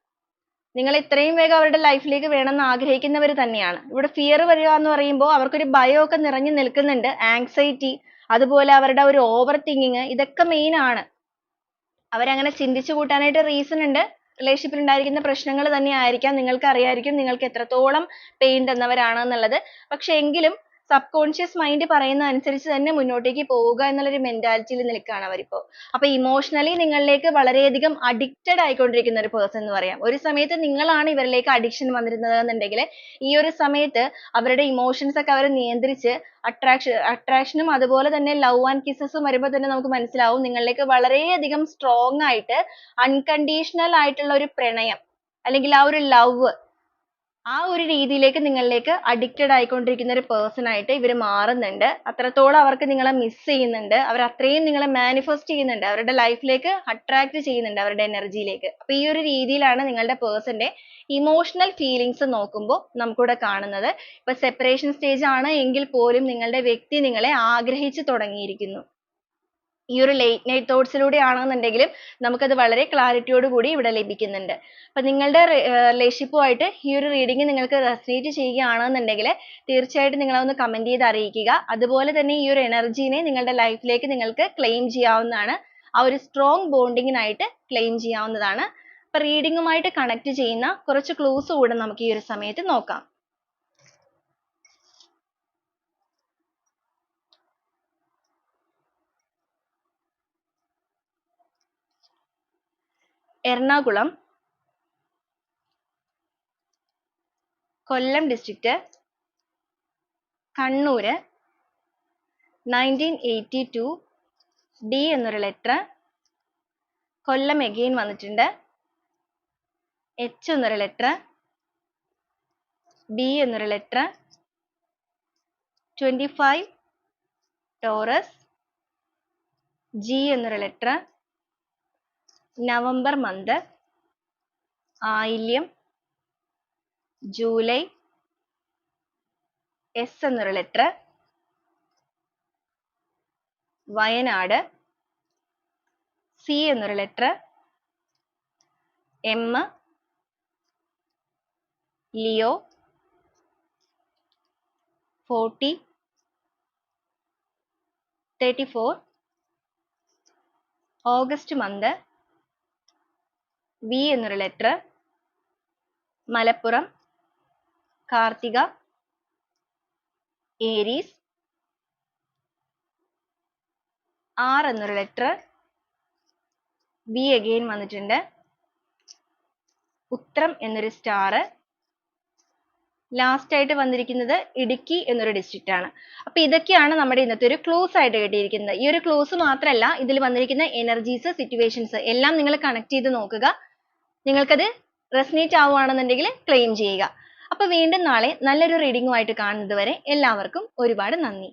S1: നിങ്ങൾ ഇത്രയും വേഗം അവരുടെ ലൈഫിലേക്ക് വേണമെന്ന് ആഗ്രഹിക്കുന്നവർ തന്നെയാണ്. ഇവിടെ ഫിയർ വരിക എന്ന് പറയുമ്പോൾ അവർക്കൊരു ഭയമൊക്കെ നിറഞ്ഞു നിൽക്കുന്നുണ്ട്. ആങ്സൈറ്റി, അതുപോലെ അവരുടെ ഒരു ഓവർ തിങ്കിങ്, ഇതൊക്കെ മെയിൻ ആണ്. അവരങ്ങനെ ചിന്തിച്ചു കൂട്ടാനായിട്ട് റീസൺ ഉണ്ട്. റിലേഷൻഷിപ്പിൽ ഉണ്ടായിരിക്കുന്ന പ്രശ്നങ്ങൾ തന്നെ ആയിരിക്കാം, നിങ്ങൾക്ക് അറിയായിരിക്കും നിങ്ങൾക്ക് എത്രത്തോളം പെയിൻ തന്നവരാണ് എന്നുള്ളത്. പക്ഷെ എങ്കിലും സബ് കോൺഷ്യസ് മൈൻഡ് പറയുന്ന അനുസരിച്ച് തന്നെ മുന്നോട്ടേക്ക് പോവുക എന്നുള്ളൊരു മെന്റാലിറ്റിയിൽ നിൽക്കുകയാണ് അവരിപ്പോ. അപ്പൊ ഇമോഷണലി നിങ്ങളിലേക്ക് വളരെയധികം അഡിക്റ്റഡ് ആയിക്കൊണ്ടിരിക്കുന്ന ഒരു പേഴ്സൺ എന്ന് പറയാം. ഒരു സമയത്ത് നിങ്ങളാണ് ഇവരിലേക്ക് അഡിക്ഷൻ വന്നിരുന്നത് എന്നുണ്ടെങ്കിൽ ഈ ഒരു സമയത്ത് അവരുടെ ഇമോഷൻസ് ഒക്കെ അവർ നിയന്ത്രിച്ച് അട്രാക്ഷനും അതുപോലെ തന്നെ ലവ് ആൻഡ് കിസ്സസും വരുമ്പോൾ തന്നെ നമുക്ക് മനസ്സിലാവും നിങ്ങളിലേക്ക് വളരെയധികം സ്ട്രോങ് ആയിട്ട് അൺകണ്ടീഷണൽ ആയിട്ടുള്ള ഒരു പ്രണയം അല്ലെങ്കിൽ ആ ഒരു ലവ് ആ ഒരു രീതിയിലേക്ക് നിങ്ങളിലേക്ക് അഡിക്റ്റഡ് ആയിക്കൊണ്ടിരിക്കുന്ന ഒരു പേഴ്സൺ ആയിട്ട് ഇവർ മാറുന്നുണ്ട്. അത്രത്തോളം അവർക്ക് നിങ്ങളെ മിസ് ചെയ്യുന്നുണ്ട്. അവർ അത്രയും നിങ്ങളെ മാനിഫെസ്റ്റ് ചെയ്യുന്നുണ്ട്, അവരുടെ ലൈഫിലേക്ക് അട്രാക്ട് ചെയ്യുന്നുണ്ട് അവരുടെ എനർജിയിലേക്ക്. അപ്പൊ ഈ ഒരു രീതിയിലാണ് നിങ്ങളുടെ പേഴ്സന്റെ ഇമോഷണൽ ഫീലിങ്സ് നോക്കുമ്പോൾ നമുക്കിവിടെ കാണുന്നത്. ഇപ്പൊ സെപ്പറേഷൻ സ്റ്റേജ് ആണ് എങ്കിൽ പോലും നിങ്ങളുടെ വ്യക്തി നിങ്ങളെ ആഗ്രഹിച്ചു തുടങ്ങിയിരിക്കുന്നു. ഈ ഒരു ലേറ്റ് നൈറ്റ് തോട്ട്സിലൂടെ ആണെന്നുണ്ടെങ്കിലും നമുക്കത് വളരെ ക്ലാരിറ്റിയോട് കൂടി ഇവിടെ ലഭിക്കുന്നുണ്ട്. അപ്പൊ നിങ്ങളുടെ റിലേഷൻഷിപ്പുമായിട്ട് ഈ ഒരു റീഡിംഗ് നിങ്ങൾക്ക് റെസനേറ്റ് ചെയ്യുകയാണെന്നുണ്ടെങ്കിൽ തീർച്ചയായിട്ടും നിങ്ങൾ അതൊന്ന് കമന്റ് ചെയ്ത് അറിയിക്കുക. അതുപോലെ തന്നെ ഈ ഒരു എനർജീനെ നിങ്ങളുടെ ലൈഫിലേക്ക് നിങ്ങൾക്ക് ക്ലെയിം ചെയ്യാവുന്നതാണ്. ആ ഒരു സ്ട്രോങ് ബോണ്ടിങ്ങിനായിട്ട് ക്ലെയിം ചെയ്യാവുന്നതാണ്. അപ്പൊ റീഡിങ്ങുമായിട്ട് കണക്ട് ചെയ്യുന്ന കുറച്ച് ക്ലൂസ് കൂടെ നമുക്ക് ഈ ഒരു സമയത്ത് നോക്കാം. എറണാകുളം, കൊല്ലം ഡിസ്ട്രിക്റ്റ്, കണ്ണൂര്, 1982 ഡി എന്നൊരു ലെറ്റർ, കൊല്ലം എഗെയിൻ വന്നിട്ടുണ്ട്, എച്ച് എന്നൊരു ലെറ്റർ, ബി എന്നൊരു ലെറ്റർ, 25 ടോറസ്, ജി എന്നൊരു letter, November month, Ayilyam, July, S എന്നൊരു ലെറ്റർ, വയനാട്, സി എന്നൊരു letter, M, Leo, 40, 34, August month, V എന്നൊരു letter, Malappuram, Karthika, Aries, R എന്നൊരു ലെറ്റർ, ബി അഗെയിൻ വന്നിട്ടുണ്ട്, ഉത്രം എന്നൊരു സ്റ്റാർ, ലാസ്റ്റ് ആയിട്ട് വന്നിരിക്കുന്നത് ഇടുക്കി എന്നൊരു ഡിസ്ട്രിക്റ്റ് ആണ്. അപ്പൊ ഇതൊക്കെയാണ് നമ്മുടെ ഇന്നത്തെ ഒരു ക്ലൂസ് ആയിട്ട് കിട്ടിയിരിക്കുന്നത്. ഈ ഒരു ക്ലൂസ് മാത്രമല്ല ഇതിൽ വന്നിരിക്കുന്ന എനർജീസ്, സിറ്റുവേഷൻസ് എല്ലാം നിങ്ങൾ കണക്ട് ചെയ്ത് നോക്കുക. നിങ്ങൾക്കത് റെസനേറ്റ് ആവുകയാണെന്നുണ്ടെങ്കിൽ ക്ലെയിം ചെയ്യുക. അപ്പൊ വീണ്ടും നാളെ നല്ലൊരു റീഡിങ്ങുമായിട്ട് കാണുന്നത് വരെ എല്ലാവർക്കും ഒരുപാട് നന്ദി.